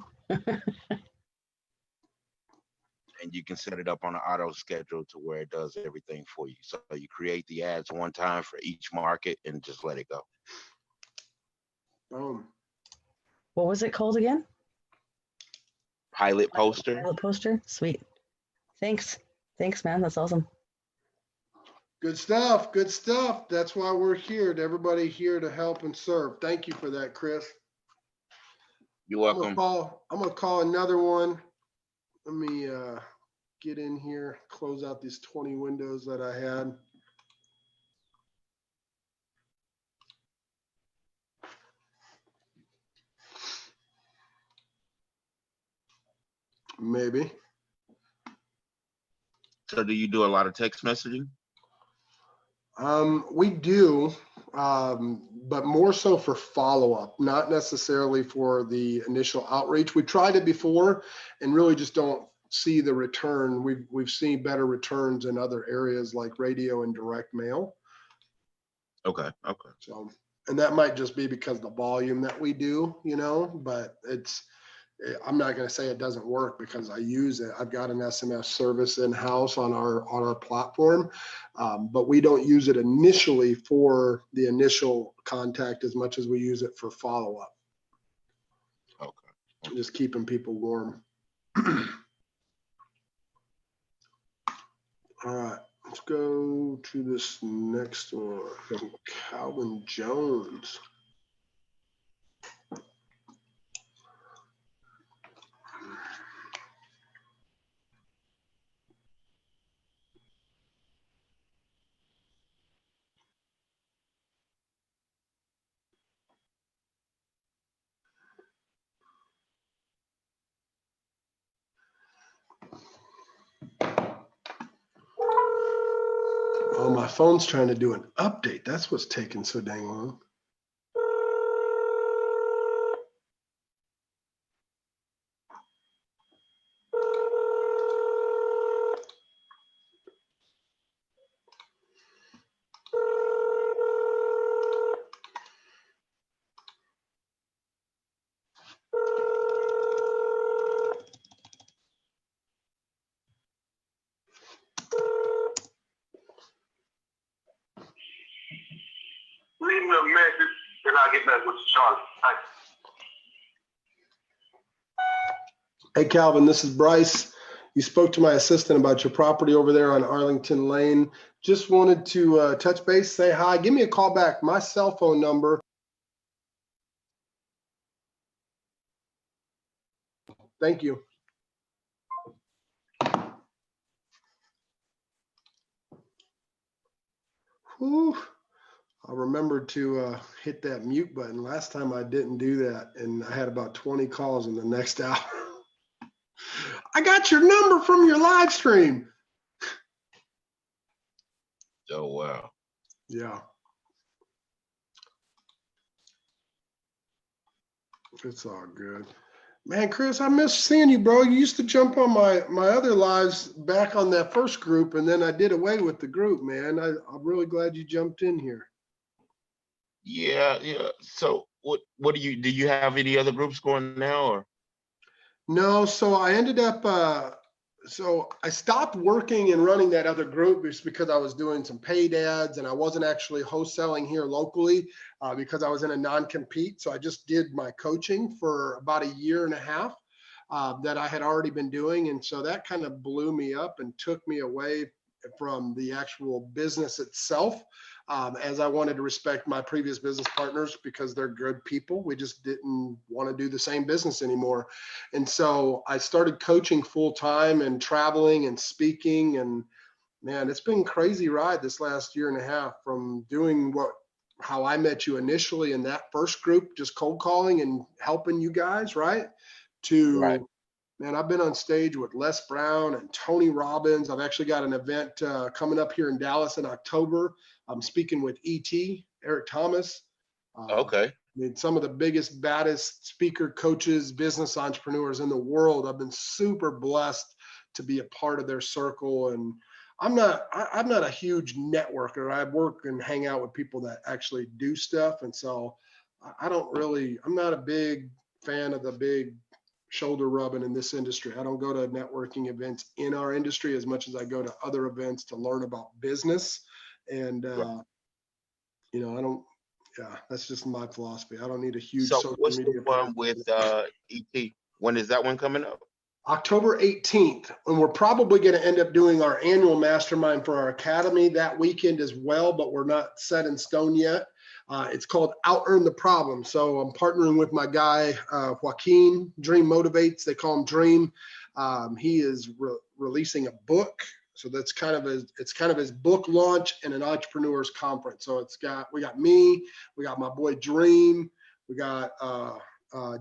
Speaker 7: And you can set it up on an auto schedule to where it does everything for you. So you create the ads one time for each market and just let it go.
Speaker 1: Boom.
Speaker 2: What was it called again?
Speaker 7: Pilot Poster.
Speaker 2: Pilot Poster. Sweet. Thanks, man. That's awesome.
Speaker 1: Good stuff. Good stuff. That's why we're here. Everybody here to help and serve. Thank you for that, Chris.
Speaker 7: You're welcome.
Speaker 1: I'm gonna call another one. Let me get in here, close out these 20 windows that I had. Maybe.
Speaker 7: So do you do a lot of text messaging?
Speaker 1: We do. but more so for follow-up, not necessarily for the initial outreach. We tried it before and really just don't see the return. We've seen better returns in other areas like radio and direct mail.
Speaker 7: Okay.
Speaker 1: So, and that might just be because of the volume that we do, but I'm not going to say it doesn't work because I use it. I've got an SMS service in-house on our platform, but we don't use it initially for the initial contact as much as we use it for follow-up.
Speaker 7: Okay.
Speaker 1: Just keeping people warm. All right, let's go to this next one from Calvin Jones. Oh, my phone's trying to do an update. That's what's taking so dang long.
Speaker 3: Leave me a message and I'll get back with you, Sean. Thanks.
Speaker 1: Hey, Calvin, this is Bryce. You spoke to my assistant about your property over there on Arlington Lane. Just wanted to touch base, say hi. Give me a call back. My cell phone number. Thank you. Whew. I remembered to hit that mute button. Last time I didn't do that, and I had about 20 calls in the next hour. I got your number from your live stream.
Speaker 7: Oh, wow.
Speaker 1: Yeah. It's all good. Man, Chris, I miss seeing you, bro. You used to jump on my other lives back on that first group, and then I did away with the group, man. I'm really glad you jumped in here.
Speaker 7: Yeah. So what do you have any other groups going now, or?
Speaker 1: No, so I ended up, so I stopped working and running that other group just because I was doing some paid ads and I wasn't actually wholesaling here locally because I was in a non-compete. So I just did my coaching for about a year and a half that I had already been doing. And so that kind of blew me up and took me away from the actual business itself. As I wanted to respect my previous business partners because they're good people. We just didn't want to do the same business anymore. And so I started coaching full time and traveling and speaking. And man, it's been a crazy ride this last year and a half from doing how I met you initially in that first group, just cold calling and helping you guys, right? To
Speaker 7: Right.
Speaker 1: Man, I've been on stage with Les Brown and Tony Robbins. I've actually got an event coming up here in Dallas in October. I'm speaking with E.T., Eric Thomas.
Speaker 7: Okay.
Speaker 1: I mean, some of the biggest, baddest speaker, coaches, business entrepreneurs in the world. I've been super blessed to be a part of their circle. And I'm not a huge networker. I work and hang out with people that actually do stuff. And so I'm not a big fan of the big shoulder rubbing in this industry. I don't go to networking events in our industry as much as I go to other events to learn about business. And, that's just my philosophy. I don't need a huge
Speaker 7: So
Speaker 1: social
Speaker 7: what's
Speaker 1: media
Speaker 7: the one
Speaker 1: presence.
Speaker 7: with ET? When is that one coming up?
Speaker 1: October 18th, and we're probably going to end up doing our annual mastermind for our academy that weekend as well, but we're not set in stone yet. It's called Out Earn the Problem. So I'm partnering with my guy, Joaquin, Dream Motivates. They call him Dream. He is releasing a book. So that's kind of his book launch and an entrepreneurs conference. So we got me, we got my boy Dream, we got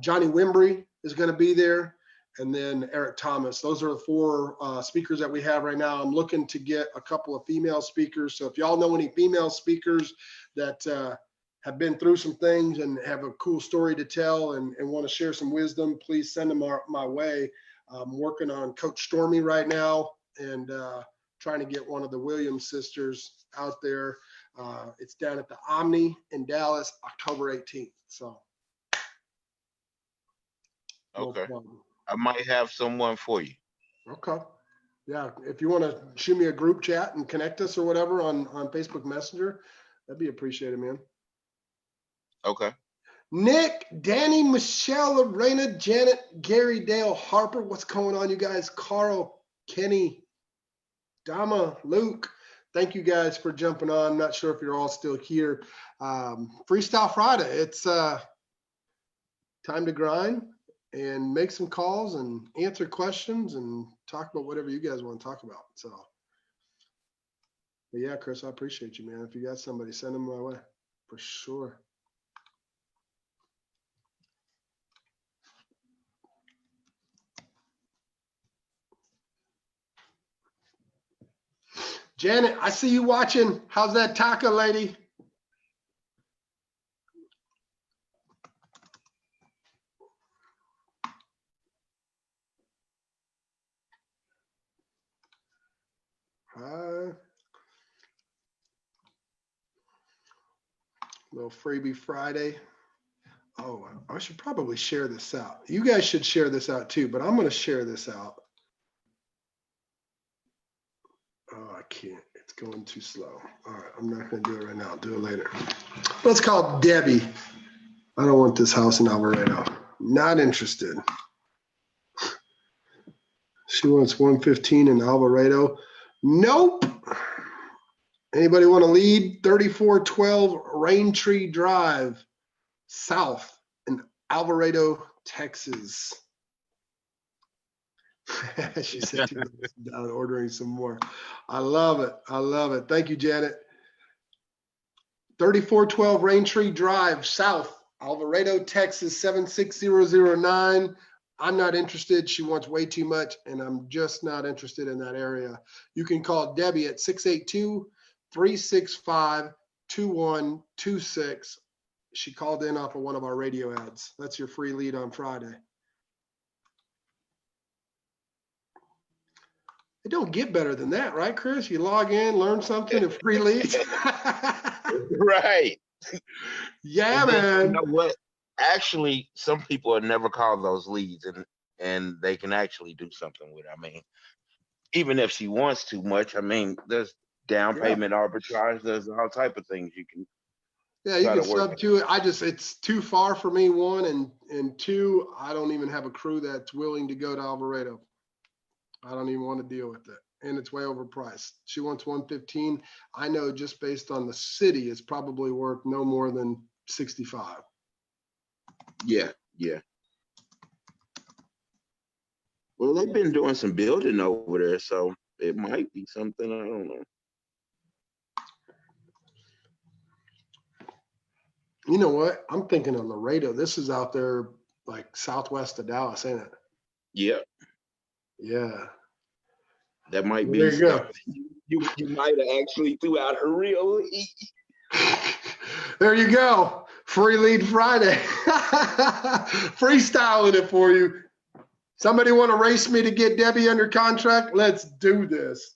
Speaker 1: Johnny Wimbrey is going to be there. and then Eric Thomas. Those are the 4 speakers that we have right now. I'm looking to get a couple of female speakers. So if y'all know any female speakers that have been through some things and have a cool story to tell and want to share some wisdom, please send them my way. I'm working on Coach Stormy right now and trying to get one of the Williams sisters out there. It's down at the Omni in Dallas, October 18th. So.
Speaker 7: Okay.
Speaker 1: No problem.
Speaker 7: I might have someone for you.
Speaker 1: Okay. Yeah. If you want to shoot me a group chat and connect us or whatever on Facebook Messenger, that'd be appreciated, man.
Speaker 7: Okay.
Speaker 1: Nick, Danny, Michelle, Lorena, Janet, Gary, Dale, Harper. What's going on, you guys? Carl, Kenny, Dama, Luke. Thank you guys for jumping on. I'm not sure if you're all still here. Freestyle Friday. It's time to grind and make some calls and answer questions and talk about whatever you guys want to talk about. So, but yeah, Chris, I appreciate you, man. If you got somebody, send them my way for sure. Janet, I see you watching. How's that taco, lady? Little freebie Friday. Oh, I should probably share this out. You guys should share this out too, but I'm going to share this out. Oh, I can't. It's going too slow. All right, I'm not going to do it right now. I'll do it later. Let's call Debbie. I don't want this house in Alvarado. Not interested. She wants 115 in Alvarado. Nope. Anybody want to lead? 3412 Raintree Drive, South in Alvarado, Texas. She said she was down ordering some more. I love it. I love it. Thank you, Janet. 3412 Raintree Drive, South, Alvarado, Texas, 76009. I'm not interested. She wants way too much, and I'm just not interested in that area. You can call Debbie at 682-365-2126. She called in off of one of our radio ads. That's your free lead on Friday. It don't get better than that, right, Chris? You log in, learn something, and free leads.
Speaker 7: Right.
Speaker 1: Yeah,
Speaker 7: And then,
Speaker 1: man.
Speaker 7: you know what? Actually, some people have never called those leads, and they can actually do something with it. I mean, even if she wants too much, I mean, there's down payment arbitrage. There's all type of things you can.
Speaker 1: Yeah, you
Speaker 7: try
Speaker 1: can
Speaker 7: to work
Speaker 1: sub to it. It's too far for me, one, and two, I don't even have a crew that's willing to go to Alvarado. I don't even want to deal with it. And it's way overpriced. She wants 115. I know just based on the city, it's probably worth no more than 65.
Speaker 7: Yeah, yeah. Well, they've been doing some building over there, so it might be something. I don't know.
Speaker 1: You know what? I'm thinking of Laredo. This is out there like southwest of Dallas, ain't it?
Speaker 7: Yeah,
Speaker 1: Yeah.
Speaker 7: that might
Speaker 1: Well,
Speaker 7: be
Speaker 1: there you go.
Speaker 7: stuff. You might have actually threw out her real.
Speaker 1: There you go. Free lead Friday. Freestyling it for you. Somebody want to race me to get Debbie under contract? Let's do this.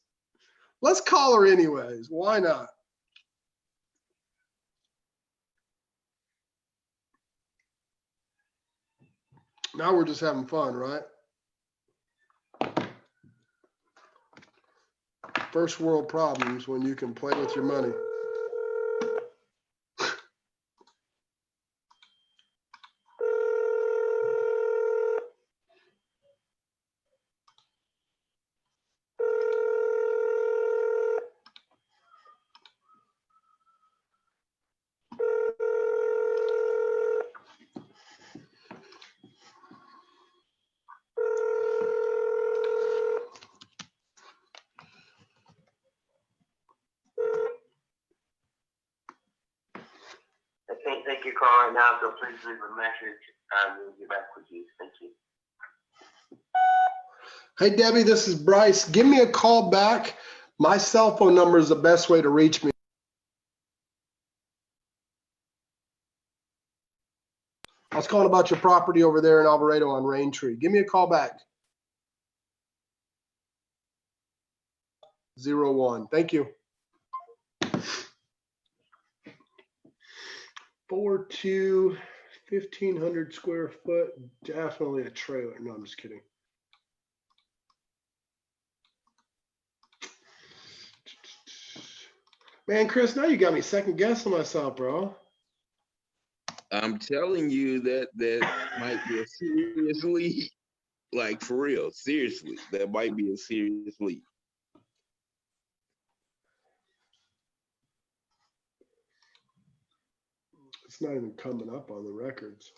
Speaker 1: Let's call her anyways. Why not? Now we're just having fun, right? First world problems when you can play with your money.
Speaker 3: I can't take your call right now, so please leave a message. I will get back with you. Thank you.
Speaker 1: Hey, Debbie, this is Bryce. Give me a call back. My cell phone number is the best way to reach me. I was calling about your property over there in Alvarado on Rain Tree. Give me a call back. 01. Thank you. 4.2, 1,500 square foot. Definitely a trailer. No, I'm just kidding. Man, Chris, now you got me second guessing myself, bro.
Speaker 7: I'm telling you that might be a serious lead. Like for real, seriously, that might be a serious lead.
Speaker 1: It's not even coming up on the records.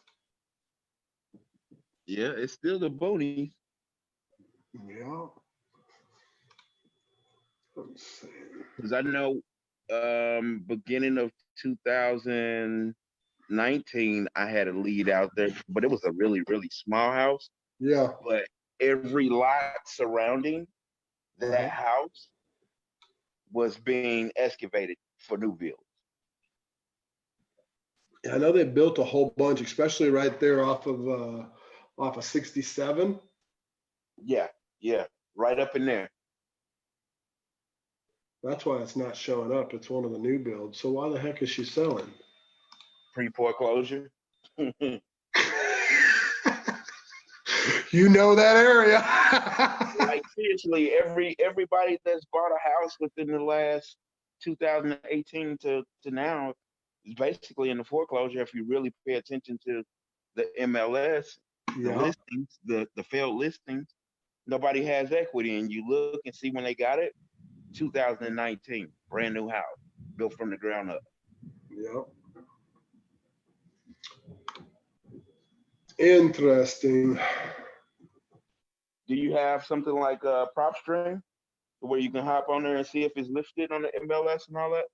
Speaker 7: Yeah, it's still the Bonies.
Speaker 1: Yeah. I'm saying.
Speaker 7: Because I know beginning of 2019, I had a lead out there, but it was a really, really small house.
Speaker 1: Yeah.
Speaker 7: But every lot surrounding that house was being excavated for new builds.
Speaker 1: I know they built a whole bunch, especially right there off of 67.
Speaker 7: Yeah, right up in there.
Speaker 1: That's why it's not showing up. It's one of the new builds. So why the heck is she selling?
Speaker 7: Pre-foreclosure.
Speaker 1: You know that area.
Speaker 7: Like seriously, everybody that's bought a house within the last 2018 to now is basically in the foreclosure. If you really pay attention to the MLS, the listings, the failed listings, nobody has equity, and you look and see when they got it. 2019, brand new house, built from the ground up.
Speaker 1: Yep. Interesting.
Speaker 7: Do you have something like a prop stream where you can hop on there and see if it's listed on the MLS and all that?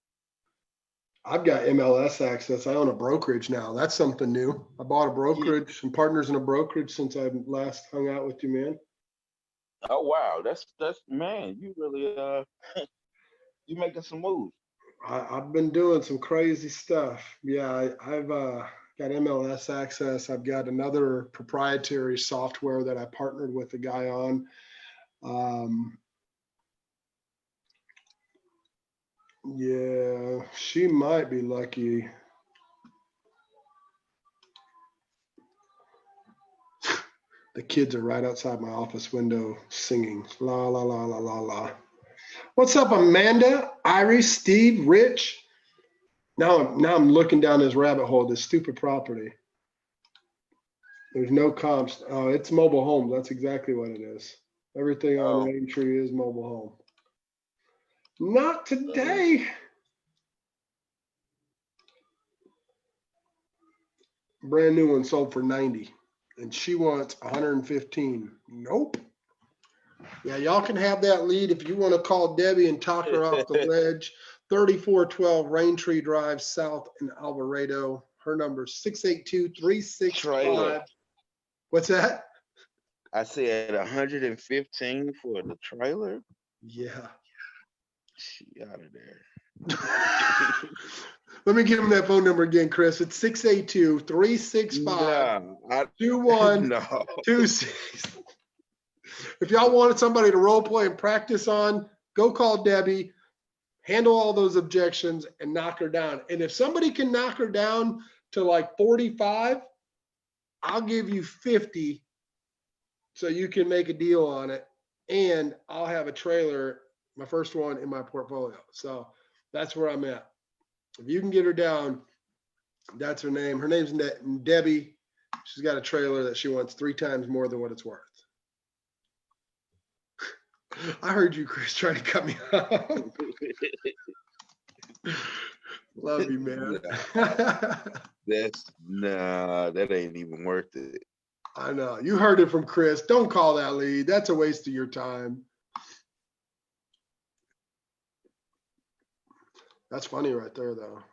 Speaker 1: I've got MLS access. I own a brokerage now. That's something new. I bought a brokerage, some partners in a brokerage since I last hung out with you, man.
Speaker 7: Oh wow, that's man, you really you making some moves.
Speaker 1: I've been doing some crazy stuff. Yeah, I've got MLS access. I've got another proprietary software that I partnered with a guy on. Yeah, she might be lucky. The kids are right outside my office window singing la la la la la la. What's up, Amanda, Iris, Steve, Rich? Now I'm looking down this rabbit hole, this stupid property. There's no comps. Oh, it's mobile home. That's exactly what it is. Everything on Rain Tree is mobile home. Not today. Brand new one sold for 90, and she wants 115. Nope. Yeah, y'all can have that lead if you want to call Debbie and talk her off the ledge. 3412 Rain Tree Drive South in Alvarado. Her number is 682-365. What's that?
Speaker 7: I said 115 for the trailer.
Speaker 1: Yeah.
Speaker 7: She out of there.
Speaker 1: Let me give him that phone number again, Chris. It's 682-365-2126. If y'all wanted somebody to role play and practice on, go call Debbie, handle all those objections, and knock her down. And if somebody can knock her down to like 45, I'll give you 50 so you can make a deal on it. And I'll have a trailer, my first one in my portfolio. So that's where I'm at. If you can get her down, that's her name. Her name's Debbie. She's got a trailer that she wants 3 times more than what it's worth. I heard you, Chris, trying to cut me off. Love you, man.
Speaker 7: That ain't even worth it.
Speaker 1: I know. You heard it from Chris. Don't call that lead. That's a waste of your time. That's funny right there, though.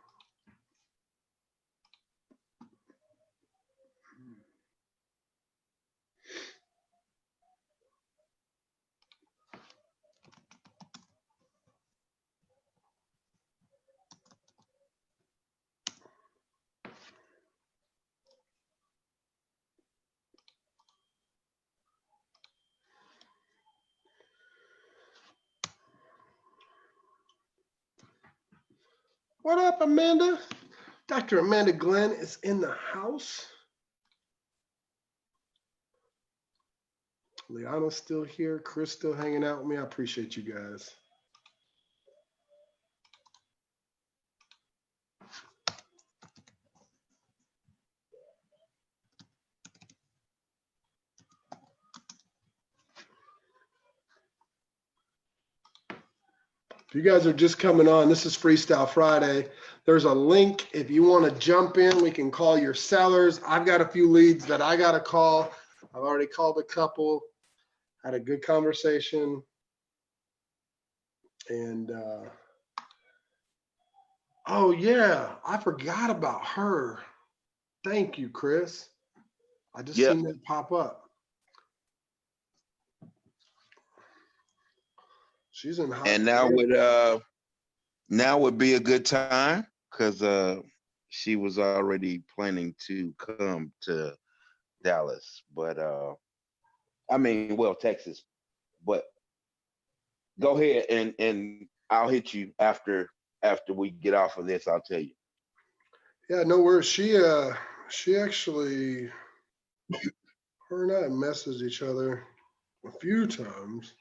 Speaker 1: What up, Amanda? Dr. Amanda Glenn is in the house. Liana's still here. Chris still hanging out with me. I appreciate you guys. If you guys are just coming on, this is Freestyle Friday. There's a link. If you want to jump in, we can call your sellers. I've got a few leads that I got to call. I've already called a couple, had a good conversation. And, oh yeah, I forgot about her. Thank you, Chris. I just
Speaker 7: Yep.
Speaker 1: seen that pop up. She's in hot.
Speaker 7: And now would be a good time because she was already planning to come to Dallas, but Texas. But go ahead and I'll hit you after we get off of this. I'll tell you.
Speaker 1: Yeah, no worries. She actually, her and I messaged each other a few times.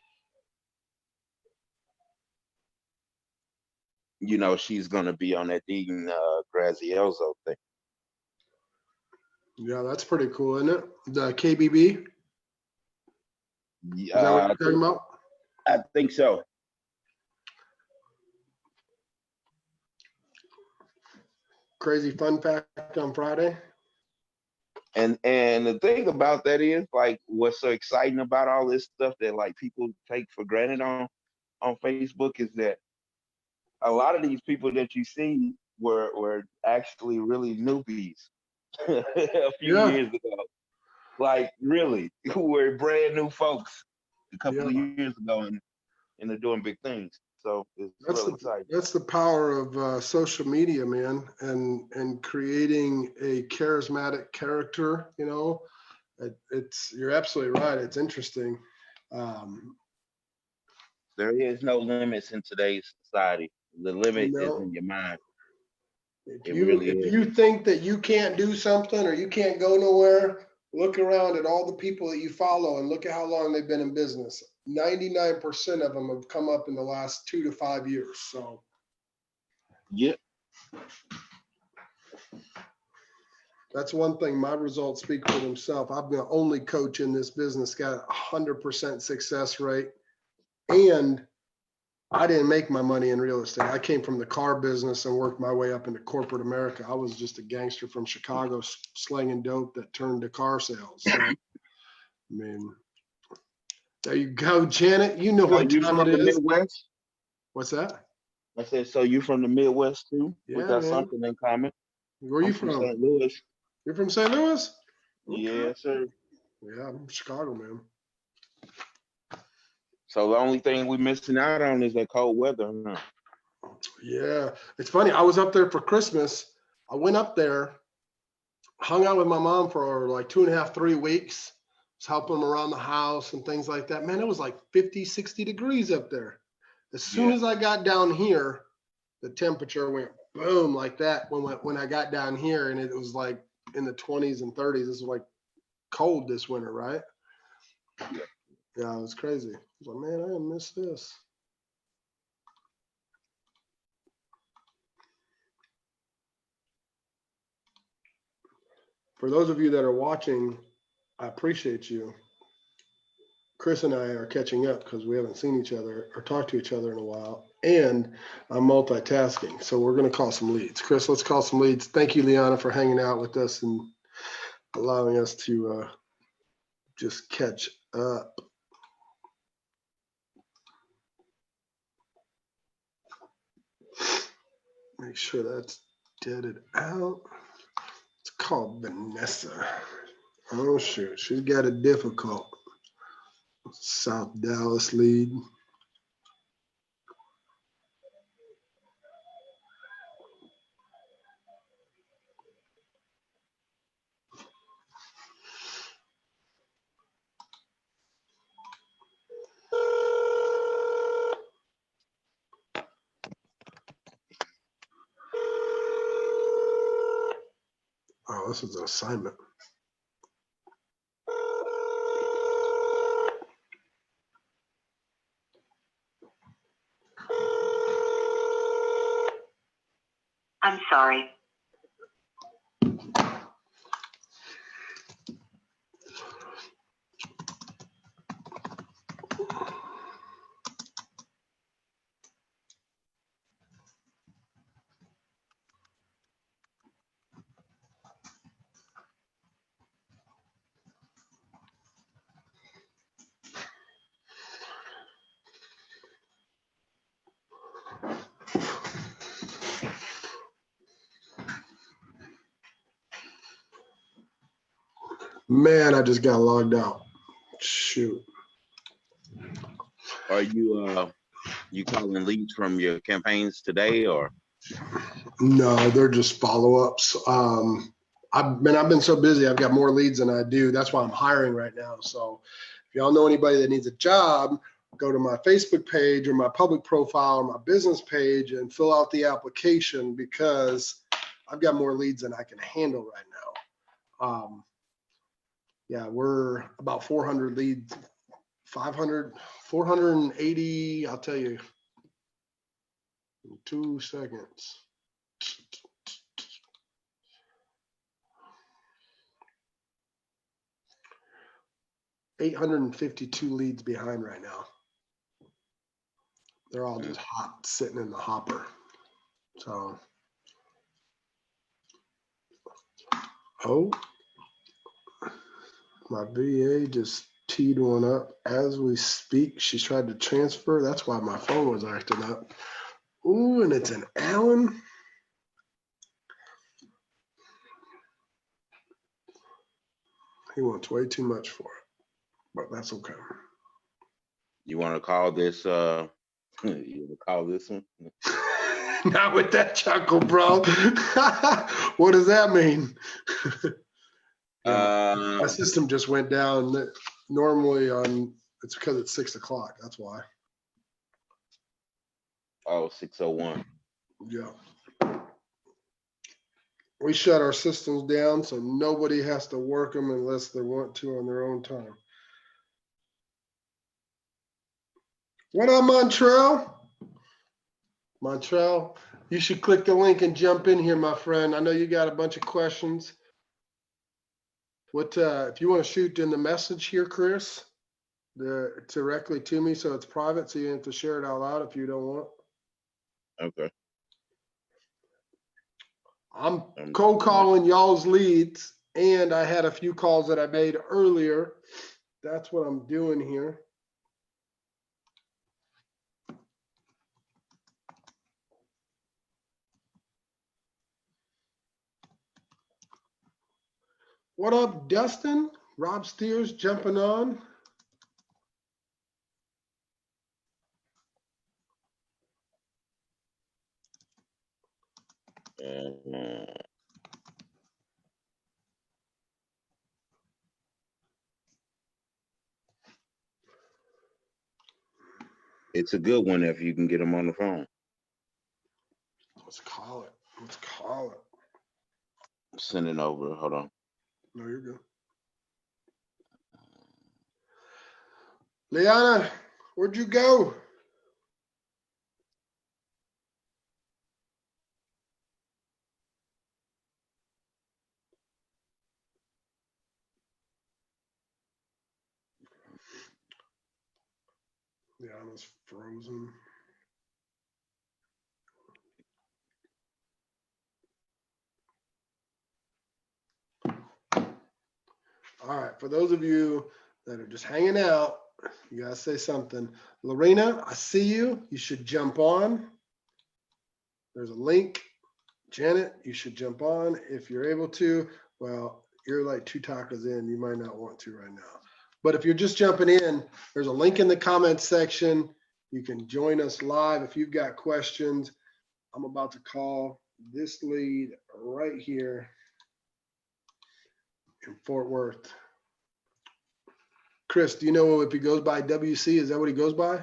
Speaker 7: You know, she's gonna be on that Dean Grazioso thing.
Speaker 1: Yeah, that's pretty cool, isn't it? The KBB? Is that what you're talking about?
Speaker 7: I think so.
Speaker 1: Crazy fun fact on Friday.
Speaker 7: And the thing about that is, like, what's so exciting about all this stuff that like people take for granted on Facebook is that a lot of these people that you see were actually really newbies a few years ago. Like, really, who were brand new folks a couple of years ago, and they're doing big things. So it's really exciting.
Speaker 1: That's the power of social media, man, and creating a charismatic character. You know, you're absolutely right. It's interesting.
Speaker 7: There is no limits in today's society. The limit is in your mind.
Speaker 1: If you think that you can't do something or you can't go nowhere, look around at all the people that you follow and look at how long they've been in business. 99% of them have come up in the last 2 to 5 years. So,
Speaker 7: yep.
Speaker 1: That's one thing. My results speak for themselves. I'm the only coach in this business got 100% success rate, and I didn't make my money in real estate. I came from the car business and worked my way up into corporate America. I was just a gangster from Chicago slanging dope that turned to car sales. So, I mean, there you go, Janet. You know what time it is.
Speaker 7: Midwest?
Speaker 1: What's that?
Speaker 7: I said, so you from the Midwest too?
Speaker 1: Yeah,
Speaker 7: we got
Speaker 1: man.
Speaker 7: something in common.
Speaker 1: Where are you from?
Speaker 7: St. Louis.
Speaker 1: You're from St. Louis?
Speaker 7: Okay. Yes, sir.
Speaker 1: Yeah, I'm from Chicago, man.
Speaker 7: So the only thing we're missing out on is that cold weather. Huh?
Speaker 1: Yeah, it's funny. I was up there for Christmas. I went up there, hung out with my mom for like 2.5, 3 weeks. Was helping them around the house and things like that. Man, it was like 50, 60 degrees up there. As soon as I got down here, the temperature went boom like that when I got down here, and it was like in the 20s and 30s. This was like cold this winter, right? Yeah, it was crazy. I was like, man, I miss this. For those of you that are watching, I appreciate you. Chris and I are catching up because we haven't seen each other or talked to each other in a while. And I'm multitasking. So we're going to call some leads. Chris, let's call some leads. Thank you, Liana, for hanging out with us and allowing us to just catch up. Make sure that's deaded out. It's called Vanessa. Oh, shoot. She's got it difficult. South Dallas lead. this is an assignment.
Speaker 8: I'm sorry.
Speaker 1: Man, I just got logged out. Shoot.
Speaker 7: Are you calling leads from your campaigns today, or?
Speaker 1: No, they're just follow-ups. I've been so busy. I've got more leads than I do. That's why I'm hiring right now. So if y'all know anybody that needs a job, go to my Facebook page or my public profile or my business page and fill out the application, because I've got more leads than I can handle right now. Yeah, we're about 400 leads, 500, 480. I'll tell you in 2 seconds. $852 leads behind right now. They're all just hot, sitting in the hopper. So, oh, my VA just teed one up as we speak. She's tried to transfer. That's why my phone was acting up. Ooh, and it's an Allen. He wants way too much for it, but that's okay.
Speaker 7: You want to call this? You want to call this one?
Speaker 1: Not with that chuckle, bro. What does that mean? My system just went down. Normally it's because it's 6 o'clock. That's why.
Speaker 7: Oh, 601.
Speaker 1: Yeah. We shut our systems down so nobody has to work them unless they want to on their own time. What up, Montreal? Montreal, you should click the link and jump in here, my friend. I know you got a bunch of questions. What if you want to shoot in the message here, Chris, directly to me, so it's private, so you have to share it out loud if you don't want.
Speaker 7: Okay.
Speaker 1: I'm cold calling y'all's leads, and I had a few calls that I made earlier. That's what I'm doing here. What up, Dustin? Rob Steers jumping on.
Speaker 7: It's a good one if you can get them on the phone.
Speaker 1: Let's call it. Let's call it.
Speaker 7: Send it over. Hold on.
Speaker 1: No, you're good. Liana, where'd you go? Liana's frozen. All right, for those of you that are just hanging out, you gotta say something. Lorena, I see you. You should jump on. There's a link. Janet, you should jump on if you're able to. Well, you're like 2 tacos in. You might not want to right now. But if you're just jumping in, there's a link in the comments section. You can join us live if you've got questions. I'm about to call this lead right here in Fort Worth. Chris, do you know if he goes by WC? Is that what he goes by?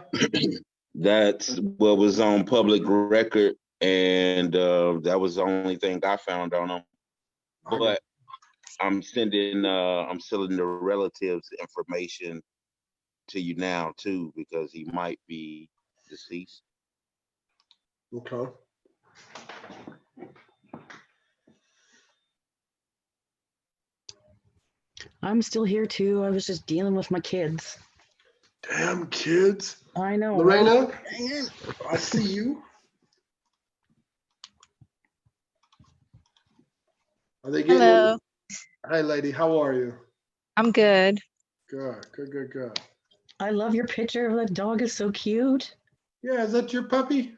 Speaker 7: That's what was on public record, and that was the only thing I found on him. But I'm sending the relatives information to you now too, because he might be deceased.
Speaker 1: Okay.
Speaker 2: I'm still here too. I was just dealing with my kids.
Speaker 1: Damn kids.
Speaker 2: I know.
Speaker 1: Lorena,
Speaker 2: Hang in.
Speaker 1: I see you. Are they getting
Speaker 9: Hello.
Speaker 1: in? Hi, lady. How are you?
Speaker 9: I'm good.
Speaker 1: Good, good, good, good.
Speaker 2: I love your picture of that dog. Is so cute.
Speaker 1: Yeah, is that your puppy?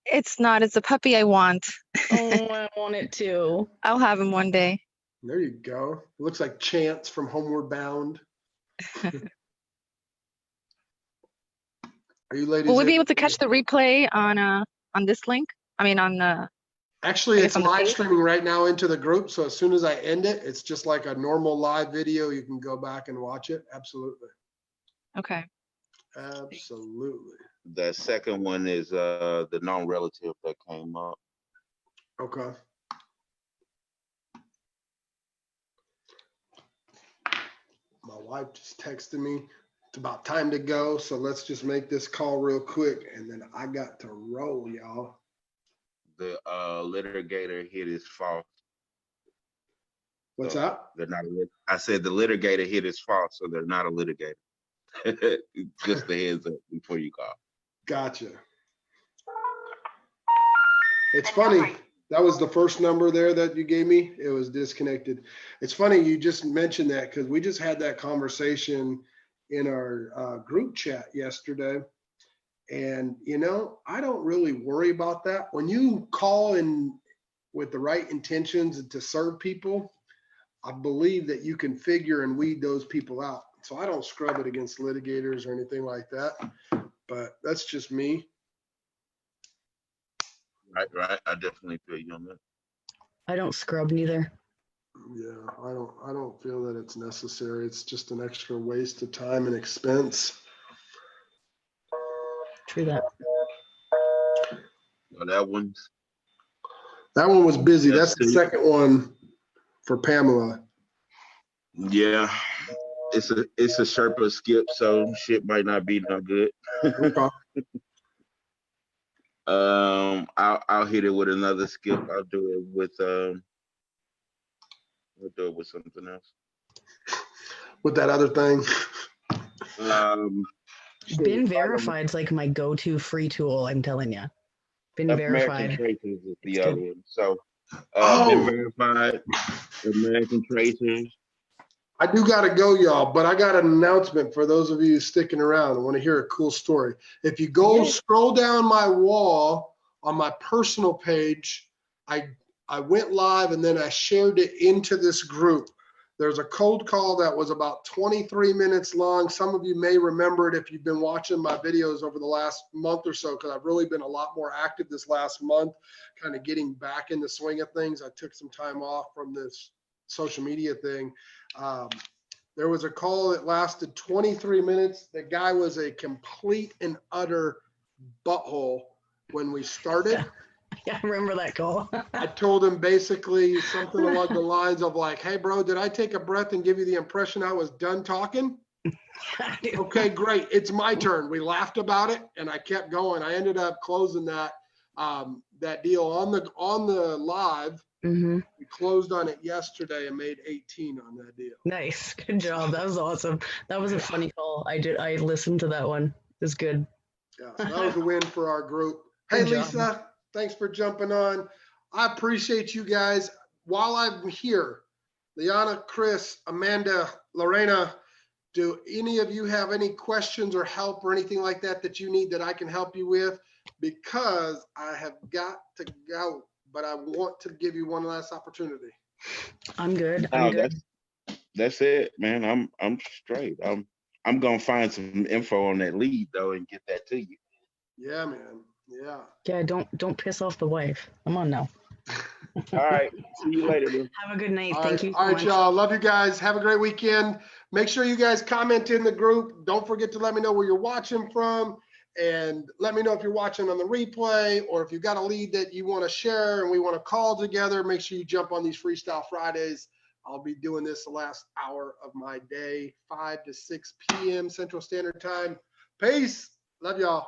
Speaker 9: It's not. It's a puppy I want.
Speaker 2: Oh, I want it too.
Speaker 9: I'll have him one day.
Speaker 1: There you go. It looks like Chance from Homeward Bound. Are you ladies?
Speaker 9: Will we be
Speaker 1: able
Speaker 9: able to catch the replay on this link? I mean, on the.
Speaker 1: Actually,
Speaker 9: I guess
Speaker 1: it's
Speaker 9: on the
Speaker 1: live
Speaker 9: page?
Speaker 1: streaming right now into the group. So as soon as I end it, it's just like a normal live video. You can go back and watch it. Absolutely.
Speaker 9: Okay.
Speaker 1: Absolutely.
Speaker 7: The second one is the non-relative that came up.
Speaker 1: Okay. My wife just texted me. It's about time to go. So let's just make this call real quick. And then I got to roll, y'all.
Speaker 7: The litigator hit his false.
Speaker 1: What's
Speaker 7: So
Speaker 1: that?
Speaker 7: they're not. I said the litigator hit his false, so they're not a litigator. Just a heads up before you call.
Speaker 1: Gotcha. It's funny. That was the first number there that you gave me. It was disconnected. It's funny you just mentioned that because we just had that conversation in our group chat yesterday. And, you know, I don't really worry about that. When you call in with the right intentions to serve people, I believe that you can figure and weed those people out. So I don't scrub it against litigators or anything like that. But that's just me.
Speaker 7: Right. I definitely feel you on that.
Speaker 2: I don't scrub neither.
Speaker 1: Yeah, I don't feel that it's necessary. It's just an extra waste of time and expense.
Speaker 2: True that.
Speaker 7: Well, that one
Speaker 1: was busy. That's the
Speaker 7: too.
Speaker 1: second one for Pamela.
Speaker 7: Yeah. It's a Sherpa skip, so shit might not be no good.
Speaker 1: Okay.
Speaker 7: I'll hit it with another skip. I'll do it with something else.
Speaker 1: With that other thing.
Speaker 2: Bin Verified's like my go-to free tool. I'm telling you. Bin
Speaker 7: American
Speaker 2: Verified.
Speaker 7: Tracers is the
Speaker 2: It's
Speaker 7: other
Speaker 2: good.
Speaker 7: one. So
Speaker 1: Oh.
Speaker 7: Bin Verified, American Tracers.
Speaker 1: I do got to go, y'all, but I got an announcement for those of you sticking around and want to hear a cool story. If you go scroll down my wall on my personal page, I went live and then I shared it into this group. There's a cold call that was about 23 minutes long. Some of you may remember it if you've been watching my videos over the last month or so, because I've really been a lot more active this last month, kind of getting back in the swing of things. I took some time off from this social media thing. There was a call that lasted 23 minutes. The guy was a complete and utter butthole when we started.
Speaker 2: Yeah, I remember that call.
Speaker 1: I told him basically something along the lines of like, hey, bro, did I take a breath and give you the impression I was done talking? Okay, great. It's my turn. We laughed about it and I kept going. I ended up closing that deal on the live.
Speaker 2: Mm-hmm.
Speaker 1: We closed on it yesterday and made 18 on that deal.
Speaker 2: Nice. Good job. That was awesome. That was a funny call. I listened to that one. It was good.
Speaker 1: Yeah, so that was a win for our group. Hey,
Speaker 2: Good job.
Speaker 1: Lisa, thanks for jumping on. I appreciate you guys. While I'm here, Liana, Chris, Amanda, Lorena, do any of you have any questions or help or anything like that you need that I can help you with? Because I have got to go, but I want to give you one last opportunity.
Speaker 2: I'm good.
Speaker 7: That's it, man. I'm straight. I'm gonna find some info on that lead though and get that to you.
Speaker 1: Yeah, man. Yeah.
Speaker 2: Yeah, don't piss off the wife. Come on now.
Speaker 7: All right. See you later, man.
Speaker 2: Have a good night.
Speaker 1: All
Speaker 2: Thank
Speaker 1: right,
Speaker 2: you so
Speaker 1: all right,
Speaker 2: much.
Speaker 1: y'all. Love you guys. Have a great weekend. Make sure you guys comment in the group. Don't forget to let me know where you're watching from. And let me know if you're watching on the replay or if you've got a lead that you want to share and we want to call together. Make sure you jump on these Freestyle Fridays. I'll be doing this the last hour of my day, 5 to 6 p.m. Central Standard Time. Peace. Love y'all.